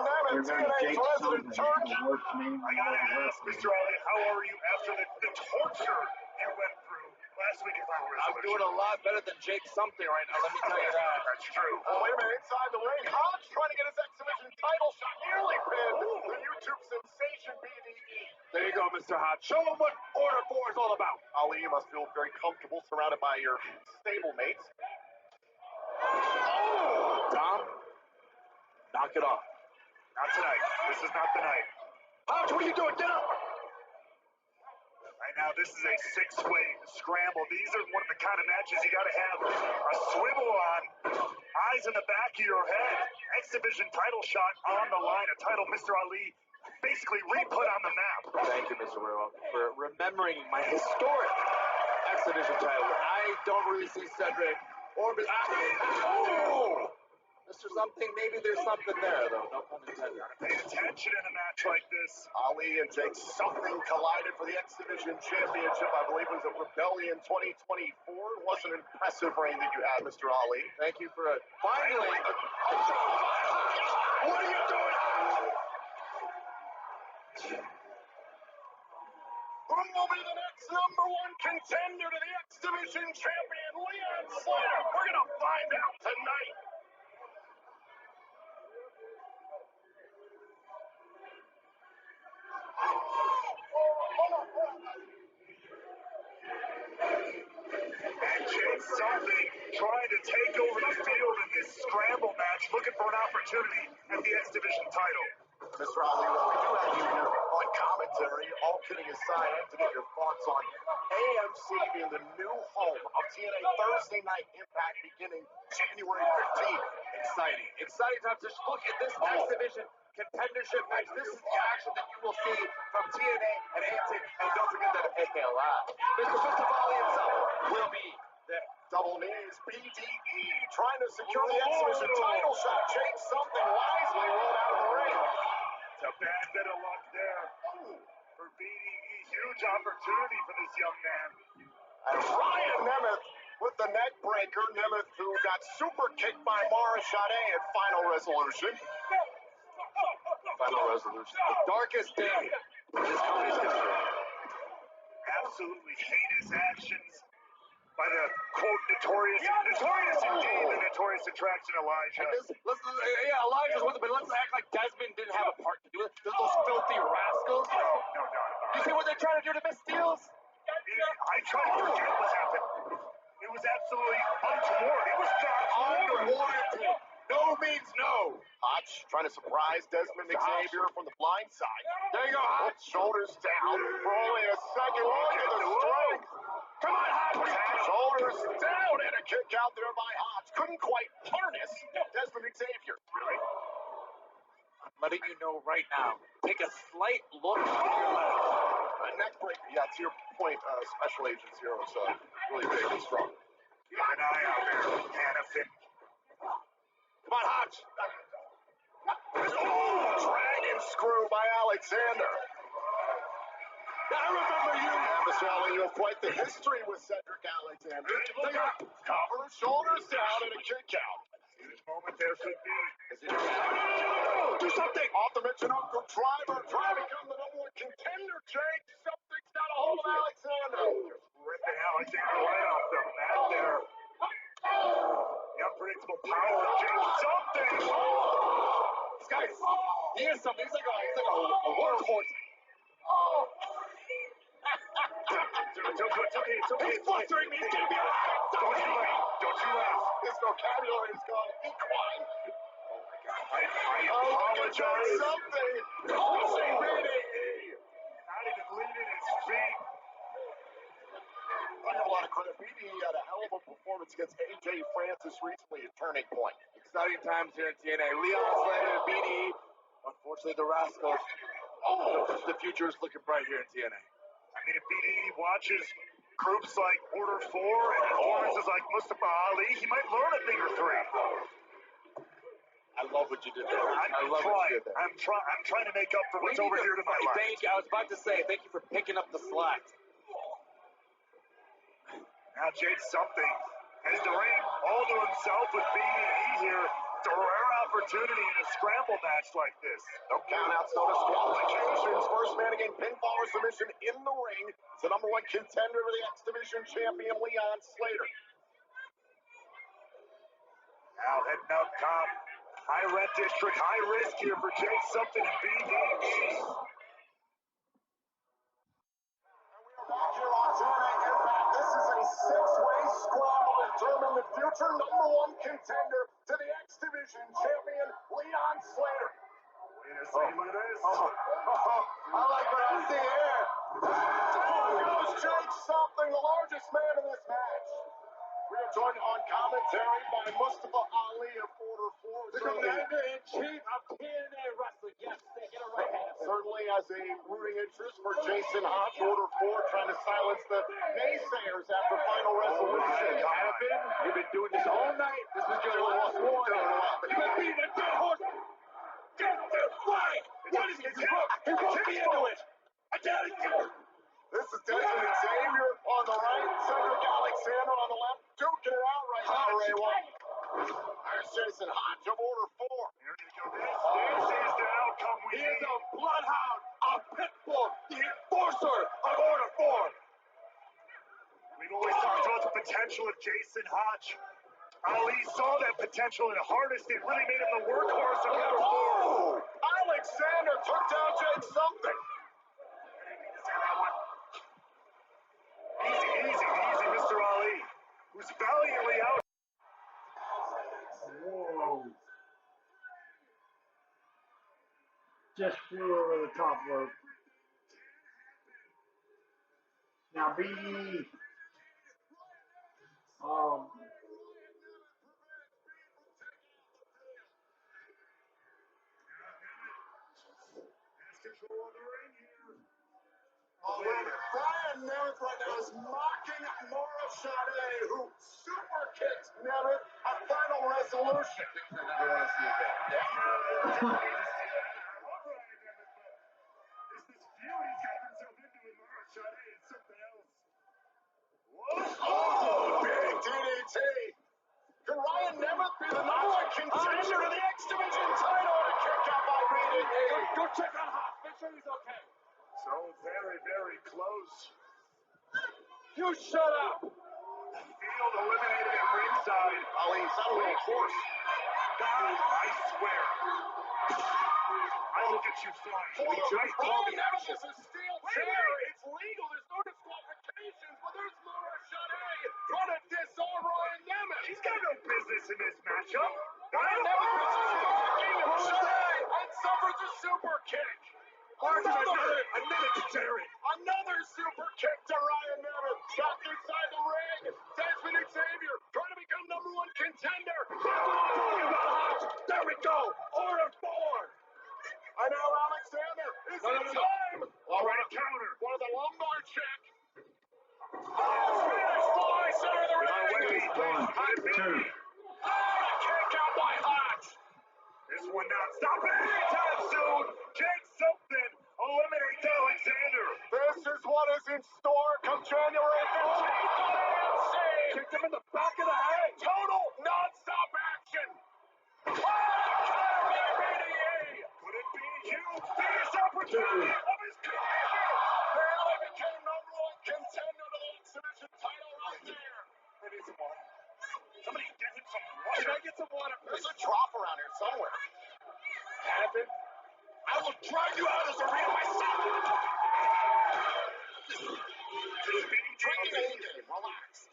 Nemeth, TNA President Church. I got to ask, Mr. Ali, how are you after the torture you went through last week in Final Resolution? I'm doing a lot better than Jake something right now, let me tell you that. That's true. Oh, wait a minute. Inside the ring, Hodge trying to get his X Division title shot. Nearly pinned the YouTube sensation BDE. There you go, Mr. Hodge. Show him what Order 4 is all about. Ali, you must feel very comfortable surrounded by your stablemates. Tom, knock it off. Not tonight. This is not the night. Hodge, what are you doing? Get up! Right now, this is a six-way scramble. These are one of the kind of matches you got to have a swivel on, eyes in the back of your head. X Division title shot on the line. A title Mr. Ali basically re-put on the map. Thank you, Mr. Will, for remembering my historic X Division title. I don't really see Cedric or... Oh! Mr. Something, maybe there's something there, though. No pun intended. Pay attention in a match like this. Ali and Jake something collided for the X Division Championship. I believe it was at Rebellion 2024. It was an impressive reign that you had, Mr. Ali. Thank you for finally... What are you doing? Who will be the next #1 contender to the X Division champion, Leon Slater? We're going to find out tonight. And Jake Something trying to take over the field in this scramble match, looking for an opportunity at the X Division title. Mr. Ali, well, we do have you here on commentary. All kidding aside, I have to get your thoughts on AMC being the new home of TNA Thursday Night Impact beginning January 15th. Exciting time to look at this X Division contendership match. This is the action that you will see from TNA and AMC. And don't forget that Mr. Mustafa himself will be there. Double knees, BDE trying to secure the X Division title shot. Chase something wisely rolled out of the ring. It's a bad bit of luck there for BDE. Huge opportunity for this young man. And Ryan Nemeth with the neck breaker. Nemeth, who got super kicked by Marachade at Final Resolution. Final Resolution. The darkest day in this company's history. Absolutely heinous actions by the quote notorious indeed, the notorious attraction Elijah. Elijah's with it, but let's act like Desmond didn't have a part to do with it. Those filthy rascals. No doubt about it. You see what they're trying to do to Miss Steels? I tried to forget what happened. It was absolutely untoward. It was not Unwarranted. No means no. Hotch trying to surprise Desmond Xavier from the blind side. There you go, Hotch. Shoulders down for only a second. Look at the strength. Come on, Hotch. Shoulders down and a kick out there by Hotch. Couldn't quite harness Desmond Xavier. Really? I'm letting you know right now. Take a slight look to your left. A neck breaker. Yeah, to your point, Special Agent Zero is really big and strong. Keep an eye out there, Hannafin. Come on, Hotch. Dragon screw by Alexander. I remember you. And Mr. Ali, you have quite the history with Cedric Alexander. Cover, shoulders down, and a kick out. This moment there could be. Do something. Off the mention Uncle Driver, trying to become the #1 contender, Jake. Something's got a hold of Alexander. Ripping Alexander right off the mat there. The unpredictable power of Jake something. This guy, he is something. He's like a workhorse. It's okay. He's flustering me. He's gonna be Don't you laugh. His vocabulary is gone equine. I apologize. Something. Not even leaving his feet. I give a lot of credit. BDE had a hell of a performance against AJ Francis recently at Turning Point. Exciting times here in TNA. Leon Slater and BDE. Unfortunately, the Rascals. The future is looking bright here in TNA. I mean, if BDE watches groups like Order 4 and performances like Mustafa Ali, he might learn a thing or three. I love what you did there. I'm trying to make up for what's over here to my left. Thank you. I was about to say, thank you for picking up the slack. Now Jake something has the ring all to himself with BDE here. It's a rare opportunity in a scramble match like this. No countouts, no disqualifications. First man to gain pinfall or submission in the ring is the #1 contender to the X Division champion, Leon Slater. Now heading up top. High rent district, high risk here for Jake something and BDE. Back here on TNA Impact, this is a six-way scramble to determine the future #1 contender to the X Division champion, Leon Slater. Wait a second, look at this. I like what I see here. Down goes Jake something, the largest man in this match. We are joined on commentary by Mustafa Ali of Order 4. The commander-in-chief of TNA Wrestling. Yes, they get it right. Certainly has a rooting interest for Jason Hotch, Order 4, trying to silence the naysayers after Final Resolution. You've been doing this all night. This was your last warning. You've been beating a dead horse. Why? What is it? He won't be into it. I tell you. This is Desmond Xavier on the right, Cedric Alexander on the left, duking it out right now, Ray White. There's Jason Hotch of Order 4. Here you go. This is the outcome we need. He is a bloodhound, a pit bull, the enforcer of Order 4. We've always talked about the potential of Jason Hotch. Ali saw that potential and harnessed it, really made him the workhorse of Order 4. Alexander took down Jake something. Easy, Mr. Ali, who's valiantly out. Whoa. Just flew over the top rope. Now, BE. Brian Nemeth right now is mocking Maura Shade, who super kicked Nemeth a final resolution. Things I never want to see again. Yeah. This feud he's got himself into with Maura Shade is something else. Whoa! Big DDT! Can Ryan Nemeth be the number one contender to the X Division title and kicked out by BDE? Go check on Hawk. Make sure he's okay. So very, very close. You shut up! Field eliminated at ringside. Ali, it's not a little coarse. God, I swear. I look at you fine. Brian Nemeth is a steel chair. It's legal. There's no disqualifications, but there's Maura Shade trying to disarm Ryan Nemeth. He's got no business in this matchup. Ryan Nemeth misses blocking Shade and suffers a super kick. Another degenerate. Another super kick to Ryan Nemeth. Trapped inside the ring. Desmond Xavier trying to become number one contender. That's what I'm talking about. There we go. Order 4. I know Alexander is in time. All right, counter. One of the lumbar check. Spanish fly center of the ring. 1, 2. A kick out by Hotch. This one not stopping anytime soon. Jake something. Eliminate Alexander. This is what is in store come January 15th on AMC. Kicked him in the back of the head. Total non-stop action. Oh, counter by BDE. Could it be huge? Biggest opportunity of his career. Barely became number one contender to the X Division title right there. I need some water. Somebody get him some water. Can I get some water? There's a trough around here somewhere. Have it. I will drive you out of this arena myself. Drinking a game. Relax.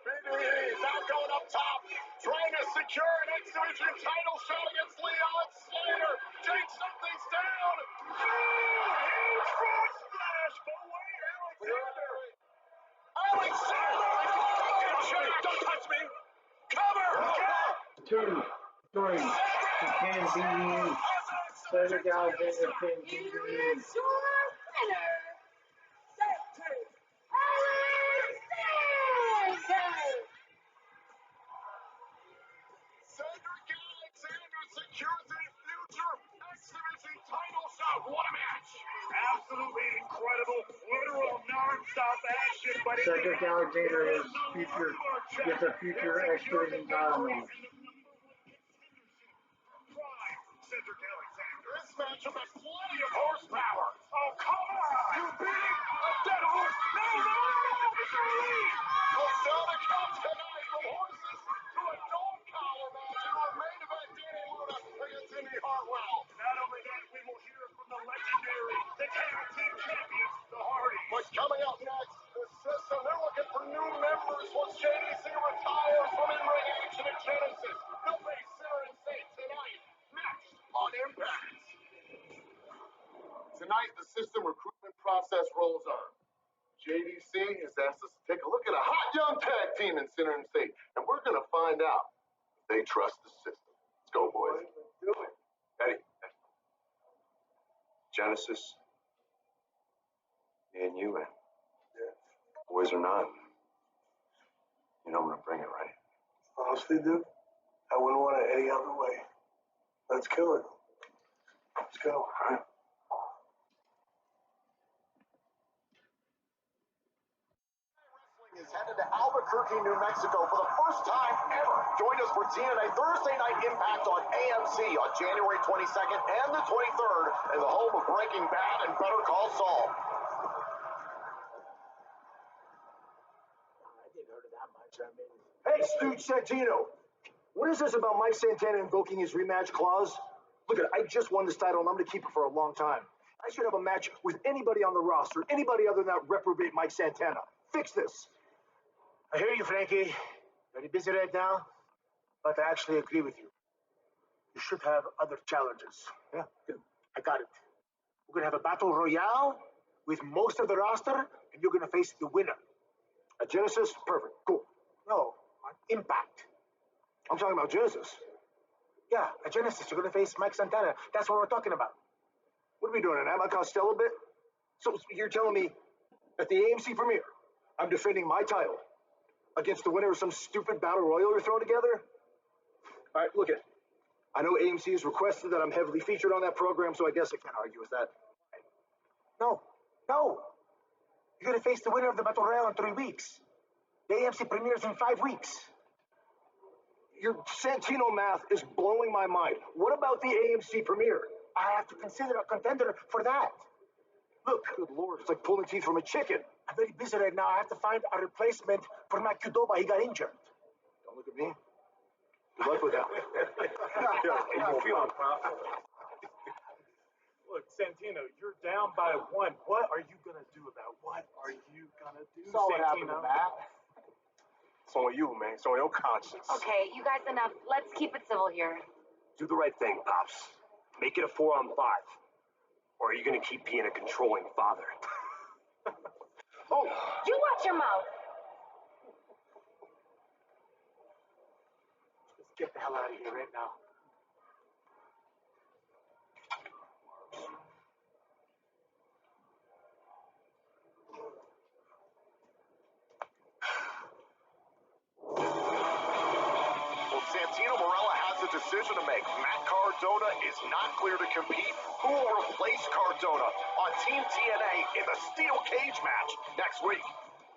BDE is out going up top, trying to secure an X Division title shot against Leon Slater. Jake something's down. Oh, huge frog splash. But wait, Alexander. Alexander! Don't touch me. Cover. 2, 3. It can be Cedric Alexander can be Cedric Alexander secures a future X Division title shot. What a match! Absolutely incredible, literal non-stop action. But Cedric Alexander is future gets a future X Division title match. Cedric Alexander. This matchup has plenty of horsepower. Oh, come on! You beat a dead horse. No! Looks down the count tonight from horses to a dog collar match to a main event Danny Luna against Indy Hartwell. Not only that, we will hear from the legendary, the tag team champions, the Hardys. But coming up next, the system, they're looking for new members once JDC retires from in-ring action at Genesis. They'll face Sarah and Saint tonight. Next on Impact. Tonight, the system recruitment process rolls on. JDC has asked us to take a look at a hot young tag team in Center and State, and we're going to find out if they trust the system. Let's go, boys. Do it. Eddie. Genesis. Me and you, man. Yeah. Boys or not. You know I'm going to bring it, right? Honestly, dude, I wouldn't want it any other way. Let's kill it. Let's go. All right. Is headed to Albuquerque, New Mexico for the first time ever. Join us for TNA Thursday Night Impact on AMC on January 22nd and the 23rd in the home of Breaking Bad and Better Call Saul. I didn't heard of that much. I mean, hey, Stu Santino, what is this about Mike Santana invoking his rematch clause? Look, I just won this title and I'm going to keep it for a long time. I should have a match with anybody on the roster, anybody other than that reprobate Mike Santana. Fix this. I hear you, Frankie. Very busy right now, but I actually agree with you. You should have other challenges. Yeah, good. I got it. We're going to have a battle royale with most of the roster and you're gonna face the winner. At Genesis? Perfect. Cool. No, on Impact. I'm talking about Genesis. Yeah, at Genesis, you're gonna face Mike Santana. That's what we're talking about. What are we doing, an Abbott Costello bit? So you're telling me at the AMC premiere, I'm defending my title against the winner of some stupid battle royal you're throwing together? All right, look it. I know AMC has requested that I'm heavily featured on that program, so I guess I can't argue with that. No. You're gonna face the winner of the battle royal in 3 weeks. The AMC premieres in 5 weeks. Your Santino math is blowing my mind. What about the AMC premiere? I have to consider a contender for that. Look. Good Lord, it's like pulling teeth from a chicken. I'm very busy right now. I have to find a replacement for Matt Qdoba. He got injured. Don't look at me. Good luck with that. How you feeling, pal? Look, Santino, you're down by 1. What are you gonna do about it? What are you gonna do, Saw what happened to Santino? Matt. It's on you, man. It's on your conscience. Okay, you guys enough. Let's keep it civil here. Do the right thing, Pops. Make it a 4-on-5. Or are you going to keep being a controlling father? Oh! You watch your mouth. Let's get the hell out of here right now. Well, Santino Marella has a decision to make. Matt Cardona is not clear to compete. Who will replace Cardona on Team TNA in the steel cage match next week?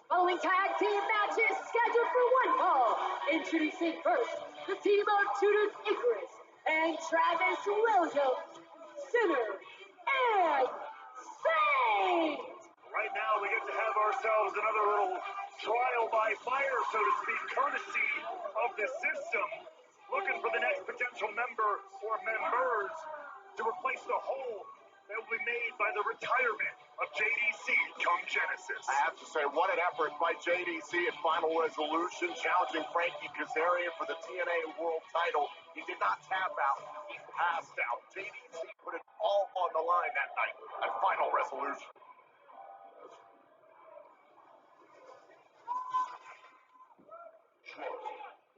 Following tag team matches scheduled for one fall. Introducing first the team of Judas Icarus and Travis Williams, Sinner and Saint. Right now, we get to have ourselves another little trial by fire, so to speak, courtesy of the system, looking for the next potential member or members to replace the hole that will be made by the retirement of JDC come Genesis. I have to say, what an effort by JDC at Final Resolution, challenging Frankie Kazarian for the TNA World title. He did not tap out. He passed out. JDC put it all on the line that night at Final Resolution.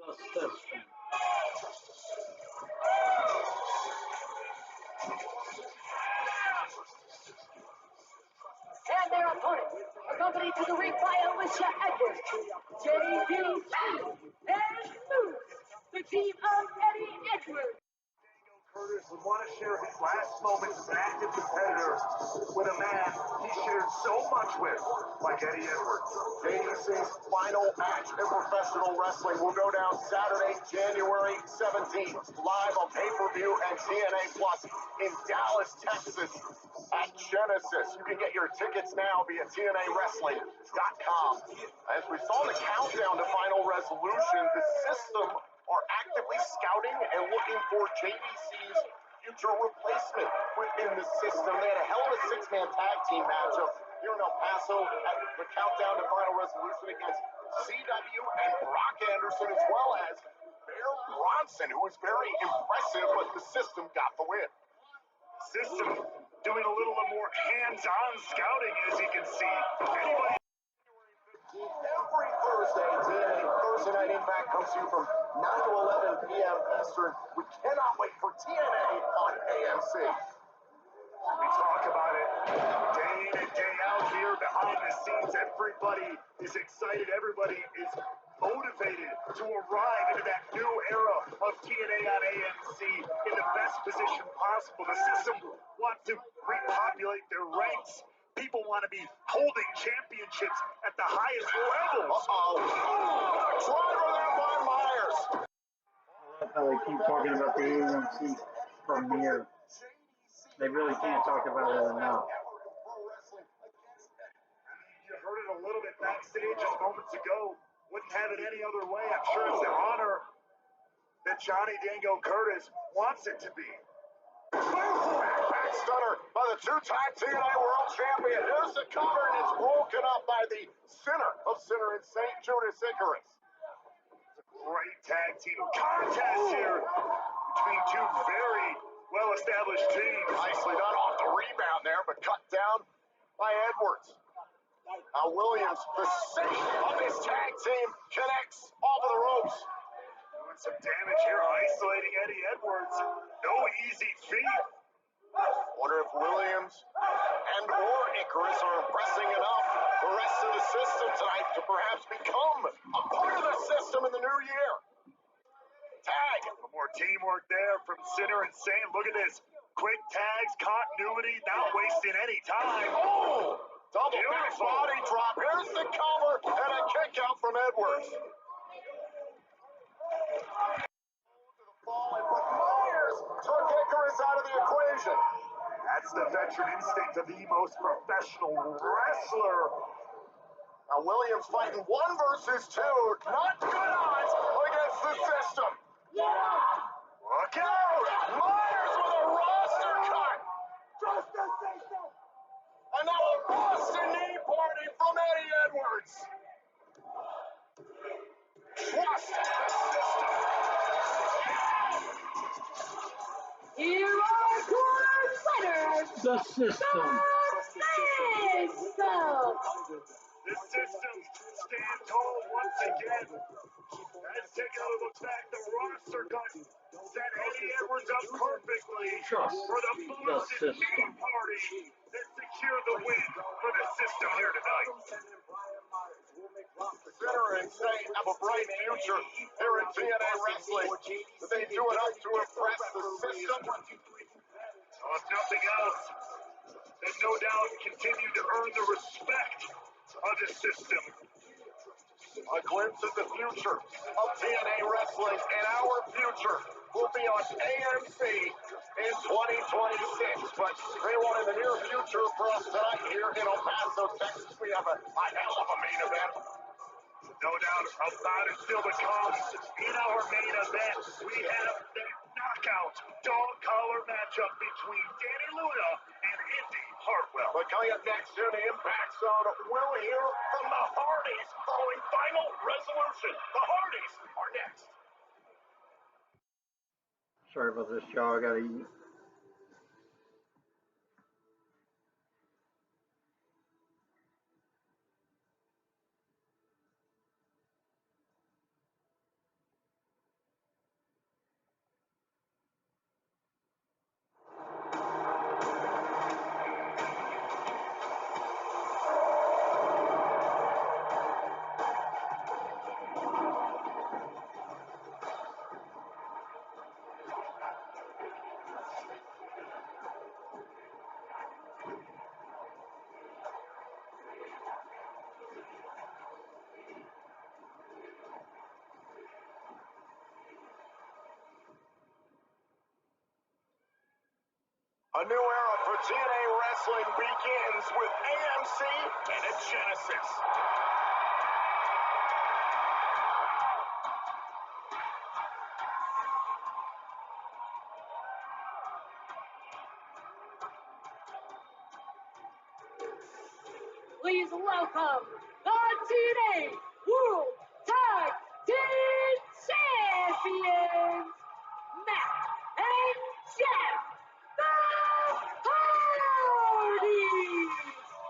The system. And their opponents, accompanied to the ring by Alicia Edwards, JDC, and Moose, the team of Eddie Edwards. Curtis would want to share his last moments as an active competitor with a man he shared so much with, like Eddie Edwards. JDC's final match in professional wrestling will go down Saturday, January 17th, live on pay-per-view and TNA Plus in Dallas, Texas at Genesis. You can get your tickets now via TNAWrestling.com. As we saw the countdown to Final Resolution, the system are actively scouting and looking for JDC's future replacement within the system. They had a hell of a 6-man tag team matchup here in El Paso at the countdown to Final Resolution against CW and Brock Anderson, as well as Bear Bronson, who was very impressive, but the system got the win. System doing a little more hands-on scouting, as you can see. Anybody Every Thursday, TNA Thursday Night Impact comes to you from 9 to 11 p.m. Eastern. We cannot wait for TNA on AMC. We talk about it day in and day out here behind the scenes. Everybody is excited. Everybody is motivated to arrive into that new era of TNA on AMC in the best position possible. The system wants to repopulate their ranks. People want to be holding championships at the highest levels. Driver there by Myers. I love how they keep talking about the AMC premiere. They really can't talk about it enough. You heard it a little bit backstage just moments ago. Wouldn't have it any other way. I'm sure it's the honor that Johnny Dango Curtis wants it to be. Back stunner by the two-time TNA World Champion. Here's the cover, and it's broken up by the Sinner of Sinner and St. Judas Icarus. Great tag team contest here between two very well-established teams. Nicely done off the rebound there, but cut down by Edwards. Now Williams, the safe of his tag team, connects off of the ropes. Doing some damage here, isolating Eddie Edwards. No easy feat. Wonder if Williams and or Icarus are impressing enough the rest of the system tonight to perhaps become a part of the system in the new year. Tag. Some more teamwork there from Sinner and Sane. Look at this. Quick tags, continuity, not wasting any time. Oh! Double back body drop. Here's the cover and a kick out from Edwards. But Myers took Icarus out of the equation. That's the veteran instinct of the most professional wrestler. Now Williams fighting 1 versus 2. Not good odds against the system. Look out! Myers with a roster cut. Just the system. And now a Boston knee party from Eddie Edwards. Trust the system. Here are your winners. The system. This system stands tall once again. Let's take another look back. The roster cut set Eddie Edwards up perfectly for the Boston Knee Party that secured the win for the system here tonight. Sinner and Sane have a bright future here in TNA Wrestling. But they do enough to impress the system. Oh, if nothing else, they no doubt continue to earn the respect of the system. A glimpse at the future of TNA Wrestling, and our future will be on AMC in 2026. But they want in the near future for us tonight here in El Paso, Texas. We have a hell of a main event. No doubt about it still to come. In our main event, we have the knockout dog collar matchup between Danny Luna and Indy Hartwell. But coming up next here in the Impact Zone, we'll hear from the Hardys following Final Resolution. The Hardys are next. Sorry about this, y'all. I gotta eat. A new era for TNA Wrestling begins with AMC and a Genesis. Please welcome the TNA World Tag Team Champions, Matt and Jeff, the Hardys.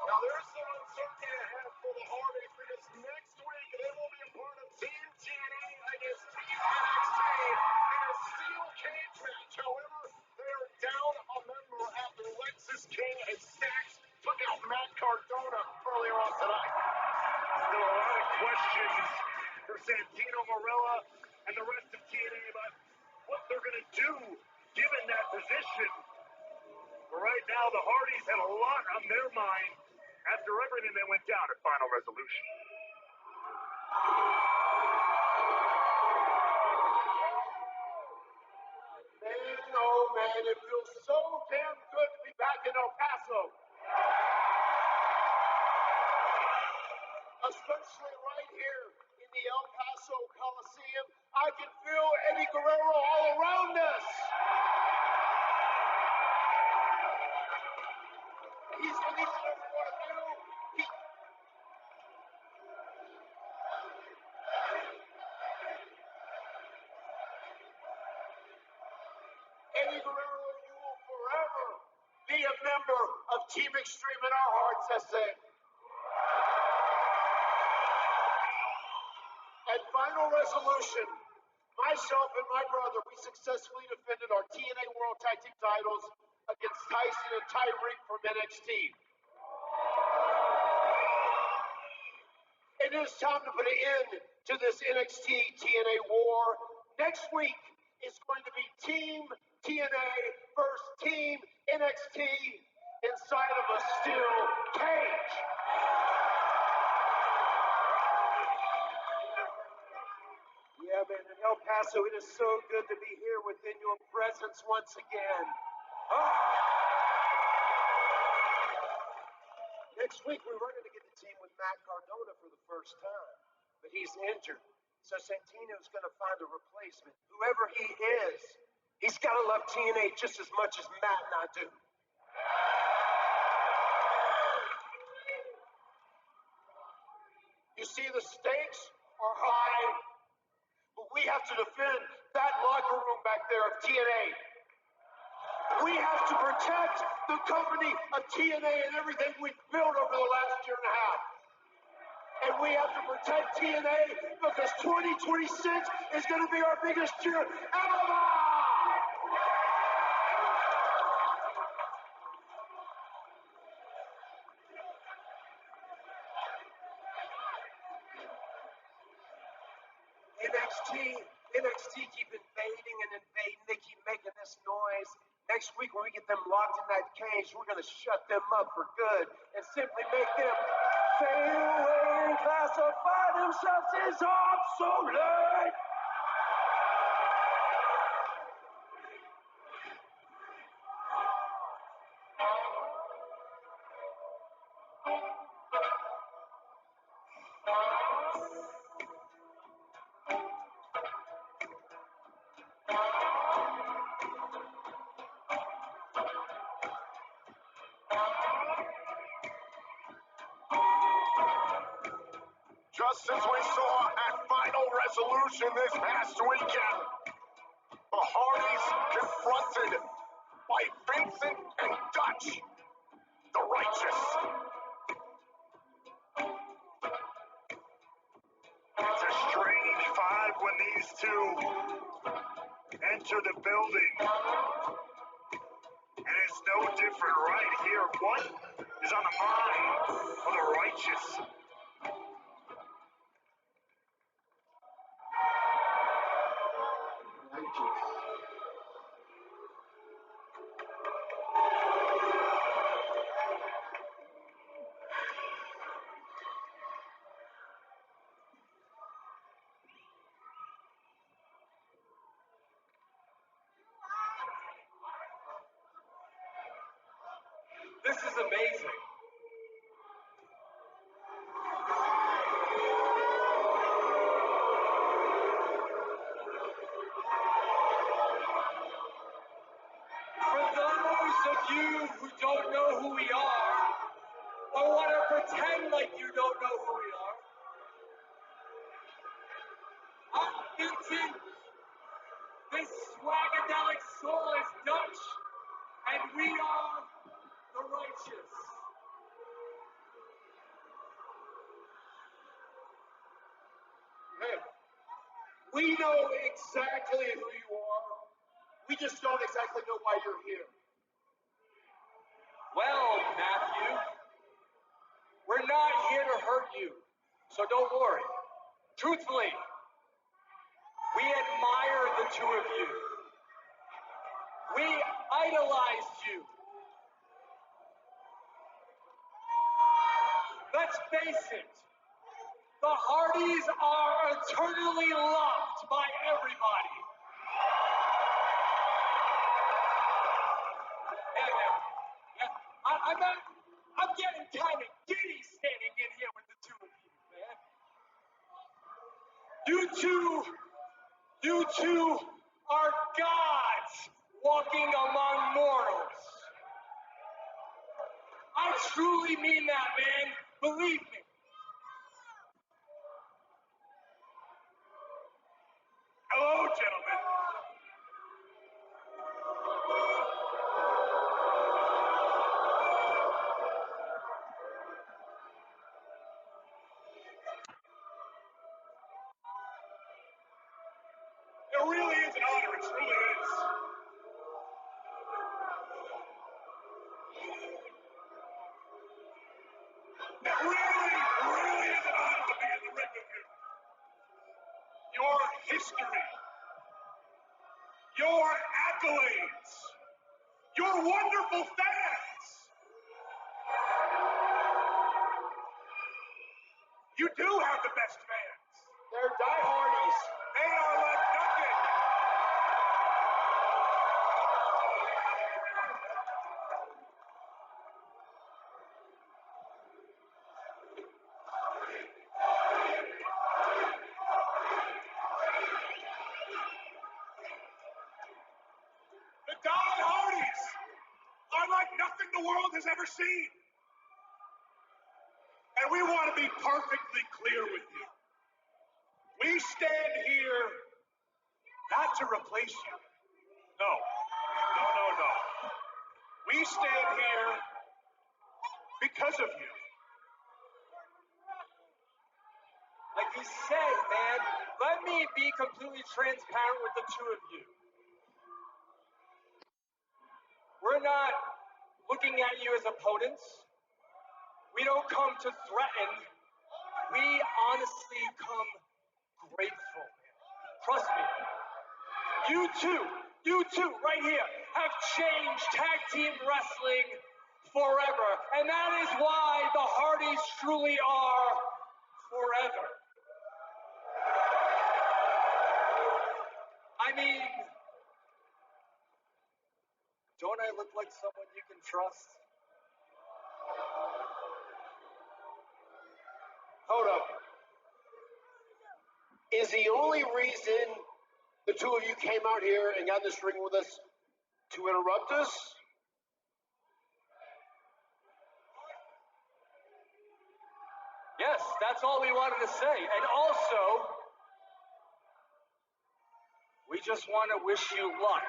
Now there's some uncertainty ahead for the Hardys because next week they will be a part of Team TNA against Team NXT in a steel cage match. However, they are down a member after Lexus King and Stax took out Matt Cardona earlier on tonight. Still a lot of questions for Santino Marella and the rest of TNA about what they're going to do given that position. But right now, the Hardys have a lot on their mind after everything that went down at Final Resolution. Man, oh man, it feels so damn good to be back in El Paso. Especially right here in the El Paso Coliseum. I can feel Eddie Guerrero all around us. He's with each and every one of you. Eddie Guerrero, you will forever be a member of Team Extreme in our hearts, SA. At Final Resolution, myself and my brother, we successfully defended our TNA World Tag Team titles against Tyson and Tyreek from NXT. It is time to put an end to this NXT TNA war. Next week is going to be Team TNA versus Team NXT inside of a steel cage. Yeah, man, in El Paso, it is so good to be here within your presence once again. Next week, we were going to get the team with Matt Cardona for the first time, but he's injured. So Santino's going to find a replacement. Whoever he is, he's got to love TNA just as much as Matt and I do. You see, the stakes are high, but we have to defend that locker room back there of TNA. We have to protect the company of TNA and everything we've built over the last year and a half. And we have to protect TNA because 2026 is going to be our biggest year ever! NXT keep invading and invading. They keep making this noise. Next week, when we get them locked in that cage, we're going to shut them up for good and simply make them fade away and classify themselves as obsolete. Just as we saw at Final Resolution this past weekend, the Hardys confronted by Vincent and Dutch, the Righteous. It's a strange vibe when these two enter the building. And it's no different right here. What is on the mind of the Righteous? This is amazing. For those of you who don't know who we are, or want to pretend like you don't know who we are, I'm Vincent. This swagadelic soul is Dutch, and we are the Righteous. Hey, we know exactly who you are. We just don't exactly know why you're here. Well, Matthew, we're not here to hurt you, so don't worry. Truthfully, we admire the two of you. We idolized you. Let's face it, the Hardys are eternally loved by everybody. I'm getting kind of giddy standing in here with the two of you, man. You two are gods walking among mortals. I truly mean that, man. Believe me. Hello, gentlemen. your history, your accolades, your wonderful fans. You do have the best fans. They're diehardies. They are like nothing. The diehardis are like nothing the world has ever seen. And we want to be perfectly clear with you. We stand here not to replace you. No. We stand here because of you. Like he said, man, let me be completely transparent with the two of you. We're not looking at you as opponents. We don't come to threaten. We honestly come grateful, man. Trust me. You two, right here, have changed tag team wrestling forever. And that is why the Hardys truly are forever. I mean, don't I look like someone you can trust? Hold up. Is the only reason the two of you came out here and got in this ring with us to interrupt us? Yes, that's all we wanted to say. And also, we just want to wish you luck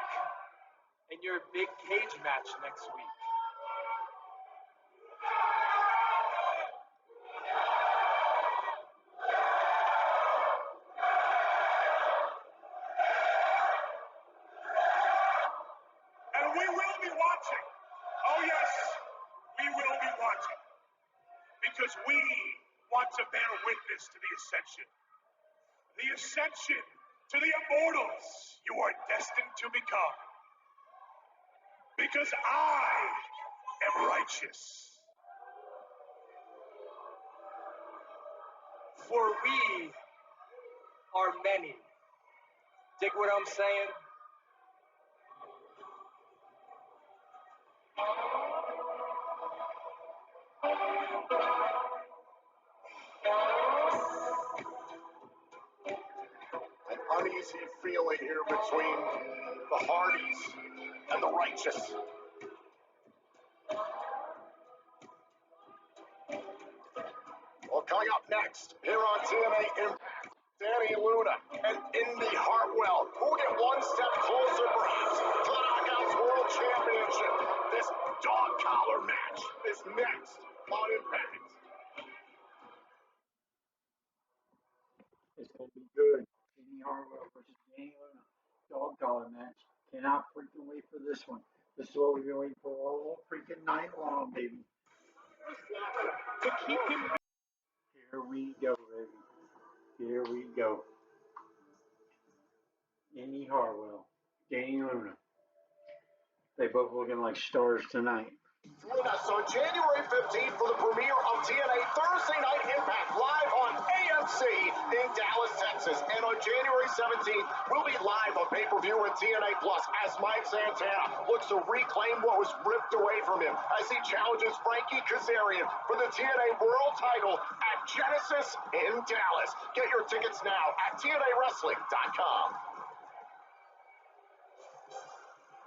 in your big cage match next week. And we will be watching. Oh yes, we will be watching. Because we want to bear witness to the ascension. The ascension to the immortals you are destined to become. Because I am righteous. For we are many. Dig what I'm saying? An uneasy feeling here between the Hardys and the Righteous. Well, coming up next, here on TNA Impact, Danny Luna and Indy Hartwell, who will get one step closer perhaps to the Knockouts World Championship. This dog collar match is next on Impact. It's going to be good. Andy Hartwell versus Danny Luna. Dog collar match. Cannot freaking wait for this one. This is what we've been waiting for all freaking night long, baby. To keep him. Here we go, baby. Here we go. Andy Hartwell, Danny Luna. They both looking like stars tonight. Join us on January 15th for the premiere of TNA Thursday Night Impact live on AMC in Dallas, Texas. And on January 17th, we'll be live on pay-per-view and TNA Plus as Mike Santana looks to reclaim what was ripped away from him as he challenges Frankie Kazarian for the TNA World title at Genesis in Dallas. Get your tickets now at TNAWrestling.com.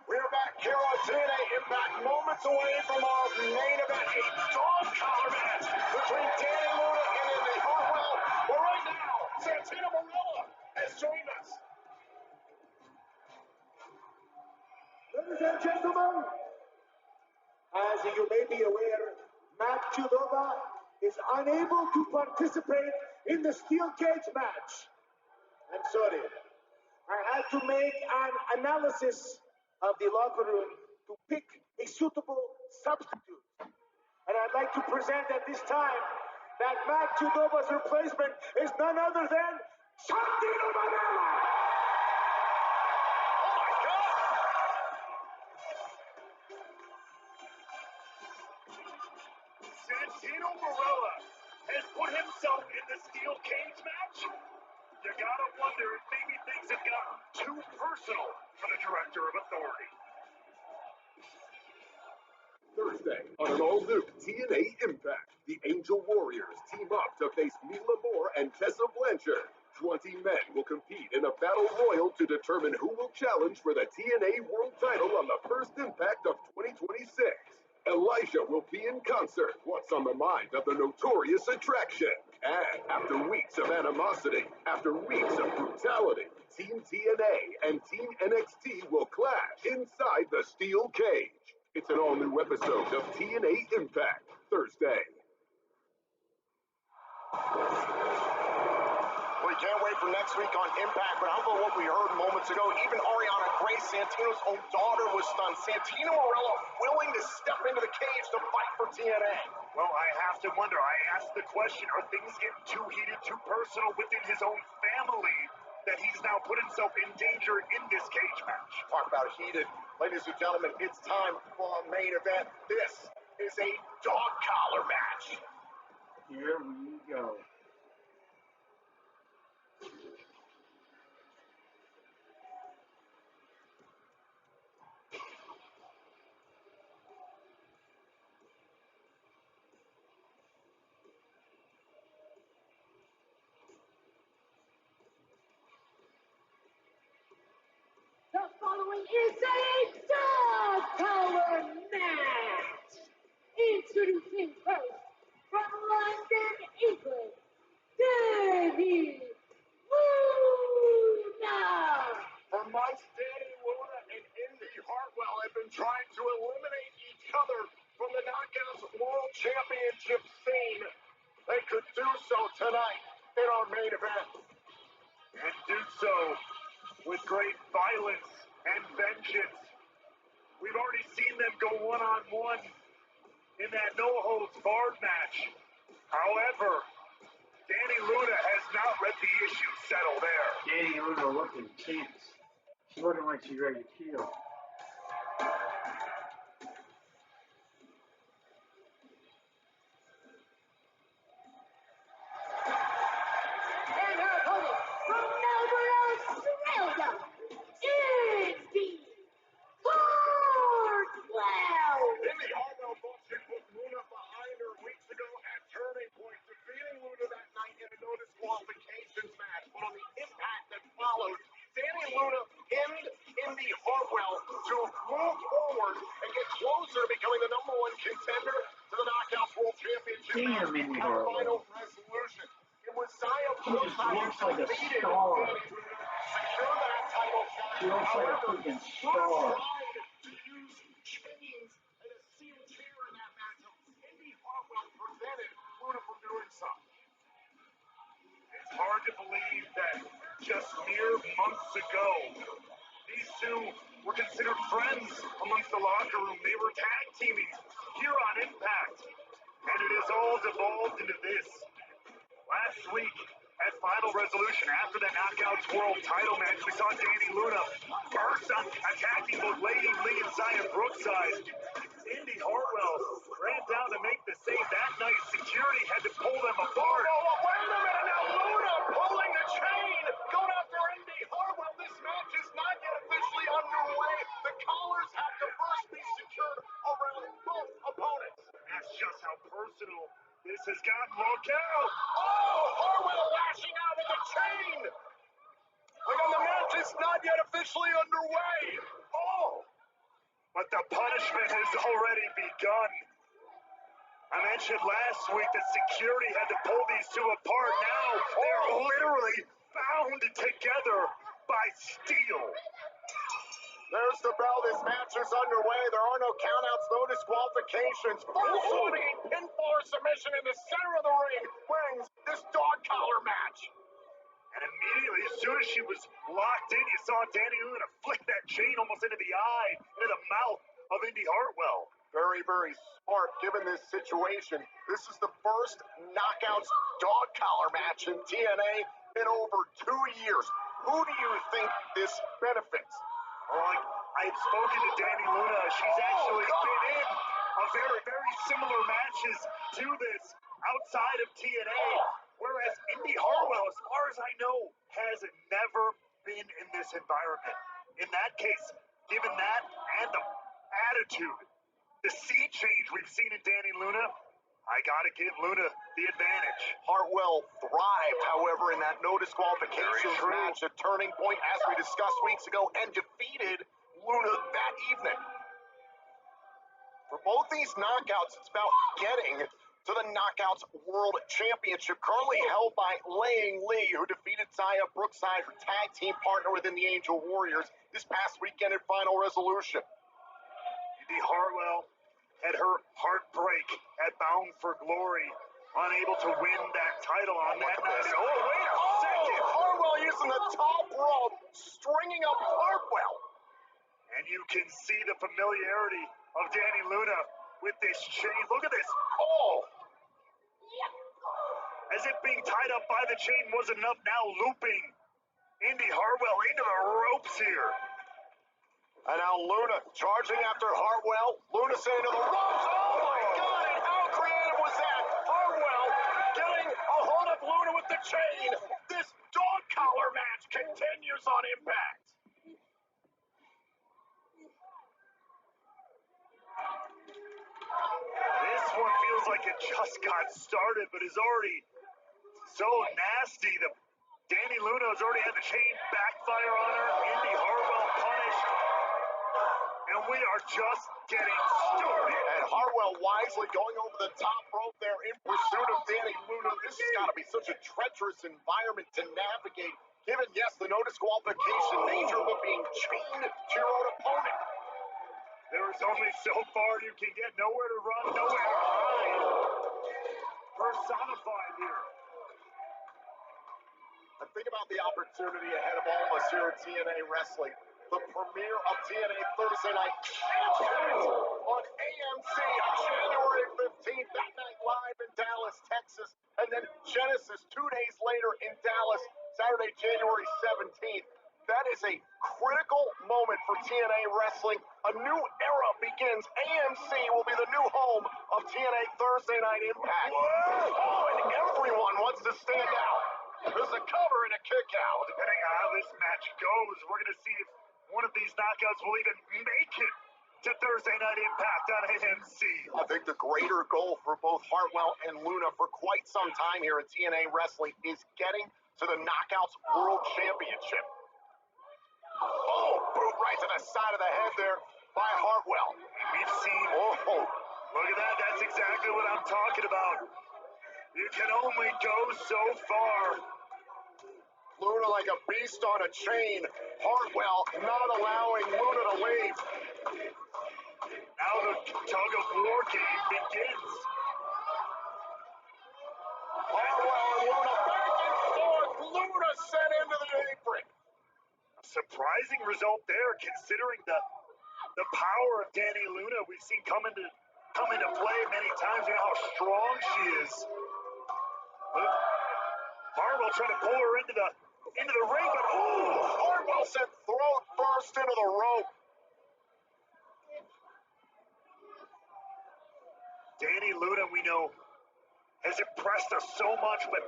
We're back here on TNA Impact, moments away from our main event, a dog collar match between Danny Luna and Indy Hartwell. But right now, Santino Marella has joined us. Ladies and gentlemen, as you may be aware, Matt Chudova is unable to participate in the steel cage match. I'm sorry. I had to make an analysis of the locker room to pick a suitable substitute. And I'd like to present at this time that Matt Chudova's replacement is none other than Santino Marella! himself in the steel cage match? You gotta wonder if maybe things have gotten too personal for the Director of Authority. Thursday on an all-new TNA Impact, the Angel Warriors team up to face Mila Moore and Tessa Blanchard. 20 men will compete in a battle royal to determine who will challenge for the TNA World Title on the first Impact of 2026. Elijah will be in concert. What's on the mind of the notorious Attraction? And after weeks of animosity, after weeks of brutality, Team TNA and Team NXT will clash inside the steel cage. It's an all-new episode of TNA Impact, Thursday. We can't wait for next week on Impact, but how about what we heard moments ago? Even Ariana Grace, Santino's own daughter, was stunned. Santino Marella willing to step into the cage to fight for TNA. Well, I have to wonder, I asked the question, are things getting too heated, too personal within his own family that he's now put himself in danger in this cage match? Talk about heated. Ladies and gentlemen, it's time for our main event. This is a dog collar match. Here we go. The following is a dog collar match. Introducing first from London, England, Danny Luna. For months, Danny Luna and Indy Hartwell have been trying to eliminate each other from the Knockouts World Championship scene. They could do so tonight in our main event. And do so with great violence and vengeance. We've already seen them go one-on-one in that no-holds-barred match. However, Danny Luna has not let the issue settle there. Danny Luna looking tense. She's looking like she's ready to kill. And her opponent from Melbourne, Australia, is the Hartwell. Indy Hartwell thought she put Luna behind her weeks ago at Turning Point, defeating Luna that night in a no disqualifications match. But on the Impact that followed, Danny Luna pinned Indy Hartwell to move forward and get closer to becoming the #1 contender to the Knockouts World Championship match. Indy Our Hartwell. final resolution. It was Zaya She just looks like a defeated star. Danny Luna, secure that title shot. She looks like a However, freaking Luna star. tried to use chains and a steel chair in that matchup. Indy Hartwell prevented Luna from doing so. It's hard to believe that just mere months ago, these two were considered friends amongst the locker room. They were tag teaming here on Impact. And it has all devolved into this. Last week, at Final Resolution, after the Knockouts World title match, we saw Danny Luna burst on attacking both Lady Lee and Zaya Brookside. Indy Hartwell ran down to make the save that night. Security had to pull them apart. Wait a minute now, Luna pulling the chain, going after Indy Hartwell. This match is not yet officially underway. The collars have to first be secured around both opponents. That's just how personal this has gotten. Look out! Oh, Hartwell lashing out with the chain. Again, the match is not yet officially underway. Oh! But the punishment has already begun. I mentioned last week that security had to pull these two apart. Now they're literally bound together by steel. There's the bell. This match is underway. There are no countouts, no disqualifications. First one, a pinfall submission in the center of the ring brings this dog collar match. And immediately, as soon as she was locked in, you saw Danny Luna flick that chain almost into the eye, into the mouth of Indy Hartwell. Very, very smart given this situation. This is the first Knockouts dog collar match in TNA in over 2 years. Who do you think this benefits? Well, I've spoken to Danny Luna. She's actually been in a very, very similar matches to this outside of TNA. Whereas Indy Hartwell, as far as I know, has never been in this environment. In that case, given that and the attitude, the sea change we've seen in Danny Luna, I gotta give Luna the advantage. Hartwell thrived, however, in that no disqualifications match, a turning point, as we discussed weeks ago, and defeated Luna that evening. For both these knockouts, it's about getting to the Knockouts World Championship, currently held by Lang Lee, who defeated Zaya Brookside, her tag team partner within the Angel Warriors, this past weekend in Final Resolution. Indy Hartwell had her heartbreak at Bound for Glory, unable to win that title on that night. Oh, wait a second! Hartwell using the top rope, stringing up Hartwell. And you can see the familiarity of Danny Luna with this chain. Look at this. Oh! As if being tied up by the chain wasn't enough, now looping Indy Hartwell into the ropes here. And now Luna charging after Hartwell. Luna saying to the ropes, oh my God, and how creative was that? Hartwell getting a hold of Luna with the chain. This dog collar match continues on Impact. This one feels like it just got started, but is already so nasty. Danny Luna has already had the chain backfire on her. Indy Hartwell punished. And we are just getting started. And Hartwell wisely going over the top rope there in pursuit of Danny Luna. This has got to be such a treacherous environment to navigate, given, yes, the no disqualification nature of being chained to your own opponent. There is only so far you can get. Nowhere to run, nowhere to hide. Personified here. And think about the opportunity ahead of all of us here at TNA Wrestling. The premiere of TNA Thursday Night Impact on AMC on January 15th. That night live in Dallas, Texas. And then Genesis 2 days later in Dallas, Saturday, January 17th. That is a critical moment for TNA Wrestling. A new era begins. AMC will be the new home of TNA Thursday Night Impact. Whoa! Oh, and everyone wants to stand out. There's a cover and a kick out. Depending on how this match goes, we're going to see if one of these knockouts will even make it to Thursday Night Impact on AMC. I think the greater goal for both Hartwell and Luna for quite some time here at TNA Wrestling is getting to the Knockouts World Championship. Oh, boot right to the side of the head there by Hartwell. We've seen, look at that, that's exactly what I'm talking about. You can only go so far. Luna like a beast on a chain. Hartwell not allowing Luna to leave. Now the tug of war game begins. Hartwell and Luna back and forth. Luna sent into the apron. Surprising result there, considering the power of Danny Luna we've seen come into play many times. You know how strong she is. Hartwell trying to pull her into the ring, but Hartwell sent throat first into the rope. Danny Luna, we know, has impressed us so much, but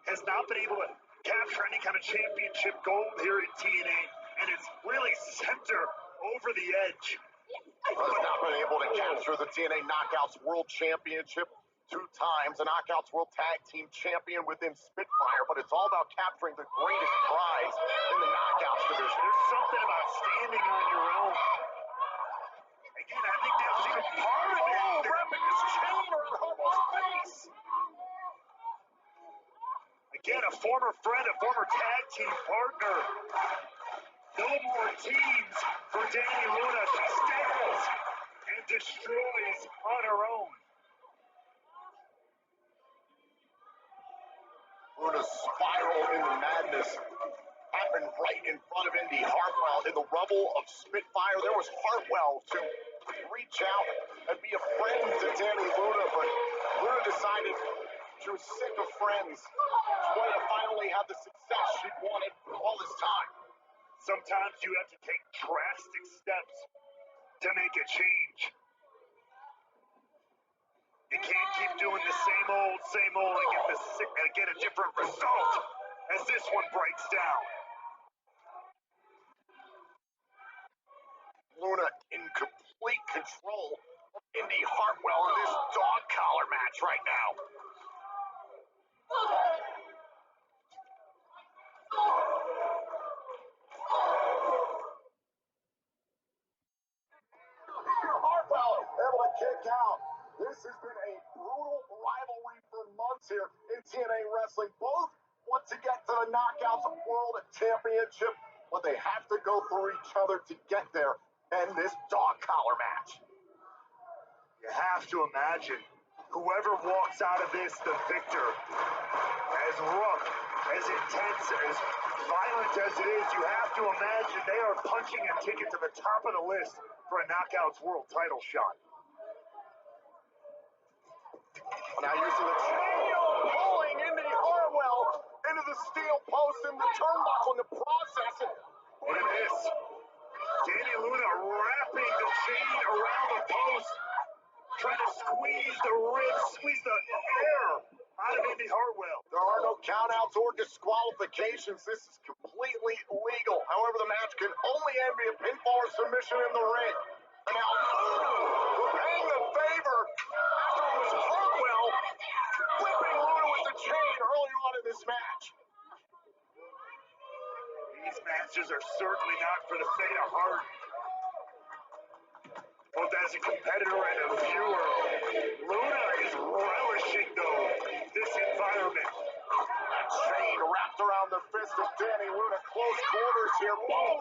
has not been able to capture any kind of championship gold here in TNA, and it's really sent her over the edge. Has not been able to capture the TNA Knockouts World Championship 2 times, a Knockouts World Tag Team Champion within Spitfire, but it's all about capturing the greatest prize in the Knockouts division. There's something about standing on your own. Again, I think that was even part of it. Wrapping this chain around Hartwell's face. Again, a former friend, a former tag team partner. No more teams for Danny Luna. She stands and destroys on her own. Luna's spiral into madness happened right in front of Indy Hartwell. In the rubble of Spitfire, there was Hartwell to reach out and be a friend to Danny Luna, but Luna decided she was sick of friends. She wanted to finally have the success she wanted all this time. Sometimes you have to take drastic steps to make a change. You can't keep doing the same old, and get a different result as this one breaks down. Luna in complete control of Indy Hartwell in this dog collar match right now. Hartwell able to kick out. This has been a brutal rivalry for months here in TNA Wrestling. Both want to get to the Knockouts World Championship, but they have to go through each other to get there in this dog collar match. You have to imagine whoever walks out of this the victor, as rough, as intense, as violent as it is, you have to imagine they are punching a ticket to the top of the list for a Knockouts World title shot. Now using the chain, pulling Indy Hartwell into the steel post in the turnbuckle in the process. Look at this. Danny Luna wrapping the chain around the post, trying to squeeze the ribs, squeeze the air out of Indy Hartwell. There are no countouts or disqualifications. This is completely legal. However, the match can only end via pinfall or submission in the ring. And now Luna paying the favor after it was Hartwell whipping Luna with the chain early on in this match. These matches are certainly not for the faint of heart. Both as a competitor and a viewer, Luna is relishing, though, this environment. That chain wrapped around the fist of Danny Luna. Close quarters here. Boom!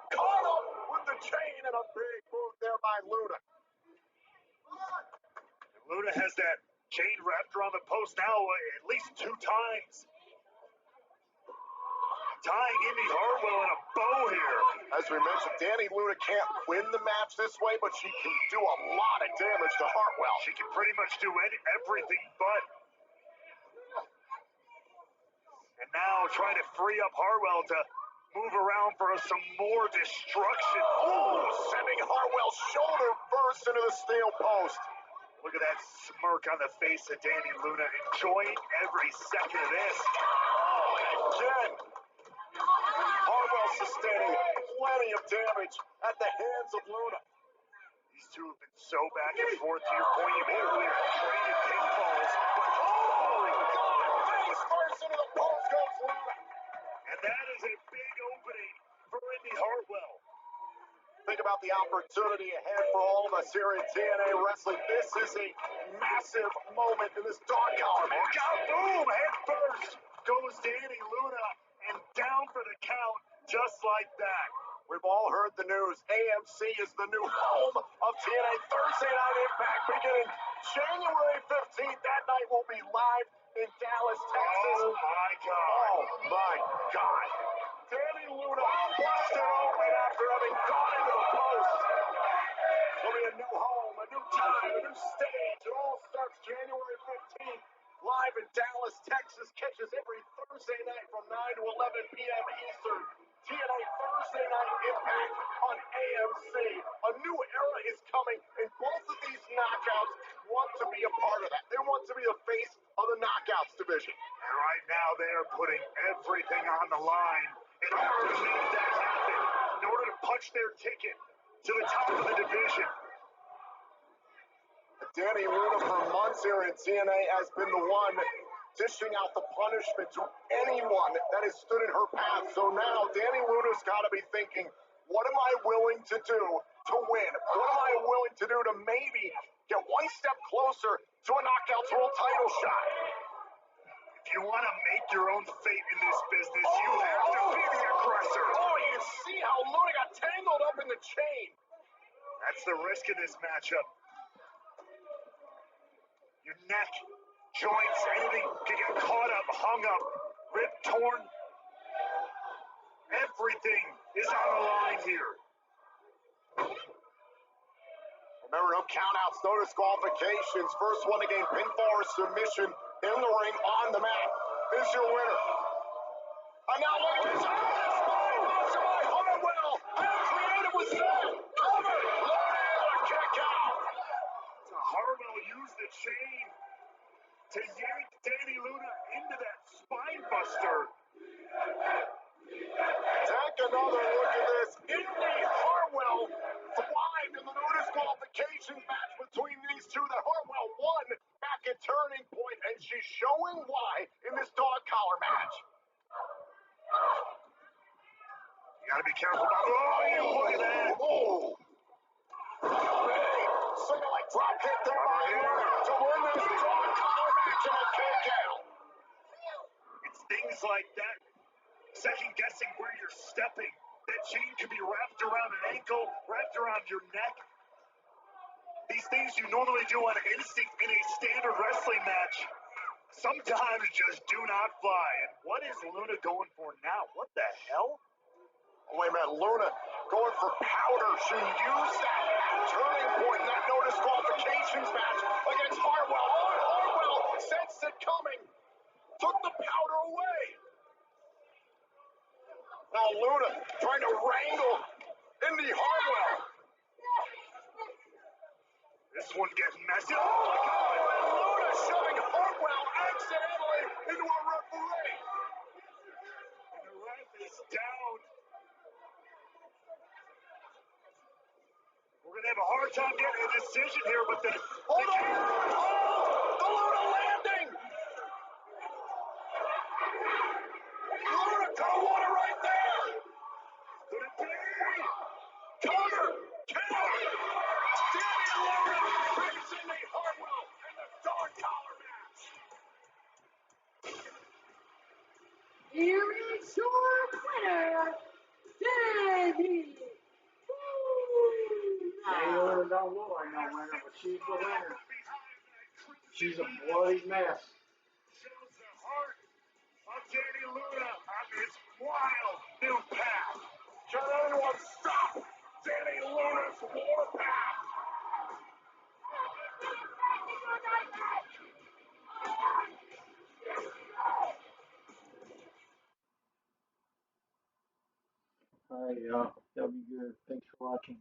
Caught up with the chain and a big move there by Luna. And Luna has that chain wrapped around the post now at least 2 times. Tying Indy Hartwell in a bow here. As we mentioned, Danny Luna can't win the match this way, but she can do a lot of damage to Hartwell. She can pretty much do everything but. And now trying to free up Hartwell to move around for some more destruction. Oh, sending Hartwell's shoulder first into the steel post. Look at that smirk on the face of Danny Luna, enjoying every second of this. Oh, and again, Hartwell sustaining plenty of damage at the hands of Luna. These two have been so back and forth to your point earlier, traded pinfalls. But oh my God, face first into the post goes Luna. And that is a big opening for Indy Hartwell. Think about the opportunity ahead for all of us here in TNA Wrestling. This is a massive moment in this dog collar match. Boom! Head first goes Danny Luna, and down for the count, just like that. We've all heard the news. AMC is the new home of TNA Thursday Night Impact beginning January 15th. That night will be live in Dallas, Texas. Oh my God. Oh my God. Danny Luna busted open after having gone into the post. There'll be a new home, a new time, a new stage. It all starts January 15th. Live in Dallas, Texas. Catches every Thursday night from 9 to 11 p.m. Eastern. TNA Thursday Night Impact on AMC. A new era is coming, and both of these knockouts want to be a part of that. They want to be the face of the knockouts division. And right now they are putting everything on the line in order to make that happen, in order to punch their ticket to the top of the division. Danny Luna for months here in TNA has been the one dishing out the punishment to anyone that has stood in her path. So now Danny Luna's got to be thinking, what am I willing to do to win? What am I willing to do to maybe get one step closer to a Knockouts World title shot? If you want to make your own fate in this business, you have to be the aggressor. Oh, you can see how Luna got tangled up in the chain. That's the risk of this matchup. Your neck, joints, anything can get caught up, hung up, ripped, torn. Everything is on the line here. Remember, no countouts, no disqualifications. First one to gain pinfall or submission in the ring on the mat is your winner. And now look at this. By Hartwell. How creative was that? Cover. Luna kick out. Hartwell used the chain Gotta be careful about. Oh, you look at that. Oh. Big single leg drop kick there by Luna to win this dog collar match in a kick out. It's things like that. Second guessing where you're stepping. That chain could be wrapped around an ankle, wrapped around your neck. These things you normally do on instinct in a standard wrestling match sometimes just do not fly. And what is Luna going for now? What the hell? Oh, wait a minute, Luna going for powder. She used that turning point in that no disqualifications match against Hartwell. Oh, and Hartwell sensed it coming. Took the powder away. Now Luna trying to wrangle Indy Hartwell. This one getting messy. Oh my God! And Luna shoving Hartwell accidentally into a referee. And the ref is down. We're going to have a hard time getting a decision here, but the... Hold on! Oh! The Luna landing! Luna could have won it right there! Could it be? Counter! Counter! Danny Luna beats Indy Hartwell in the dog collar match! Here is your winner, Danny Luna don't look like no winner, but she's the winner. She's a bloody mess. Shows the heart of Danny Luna on this wild new path. Can anyone stop Danny Luna's warpath? All right, y'all. That'll be good. Thanks for watching.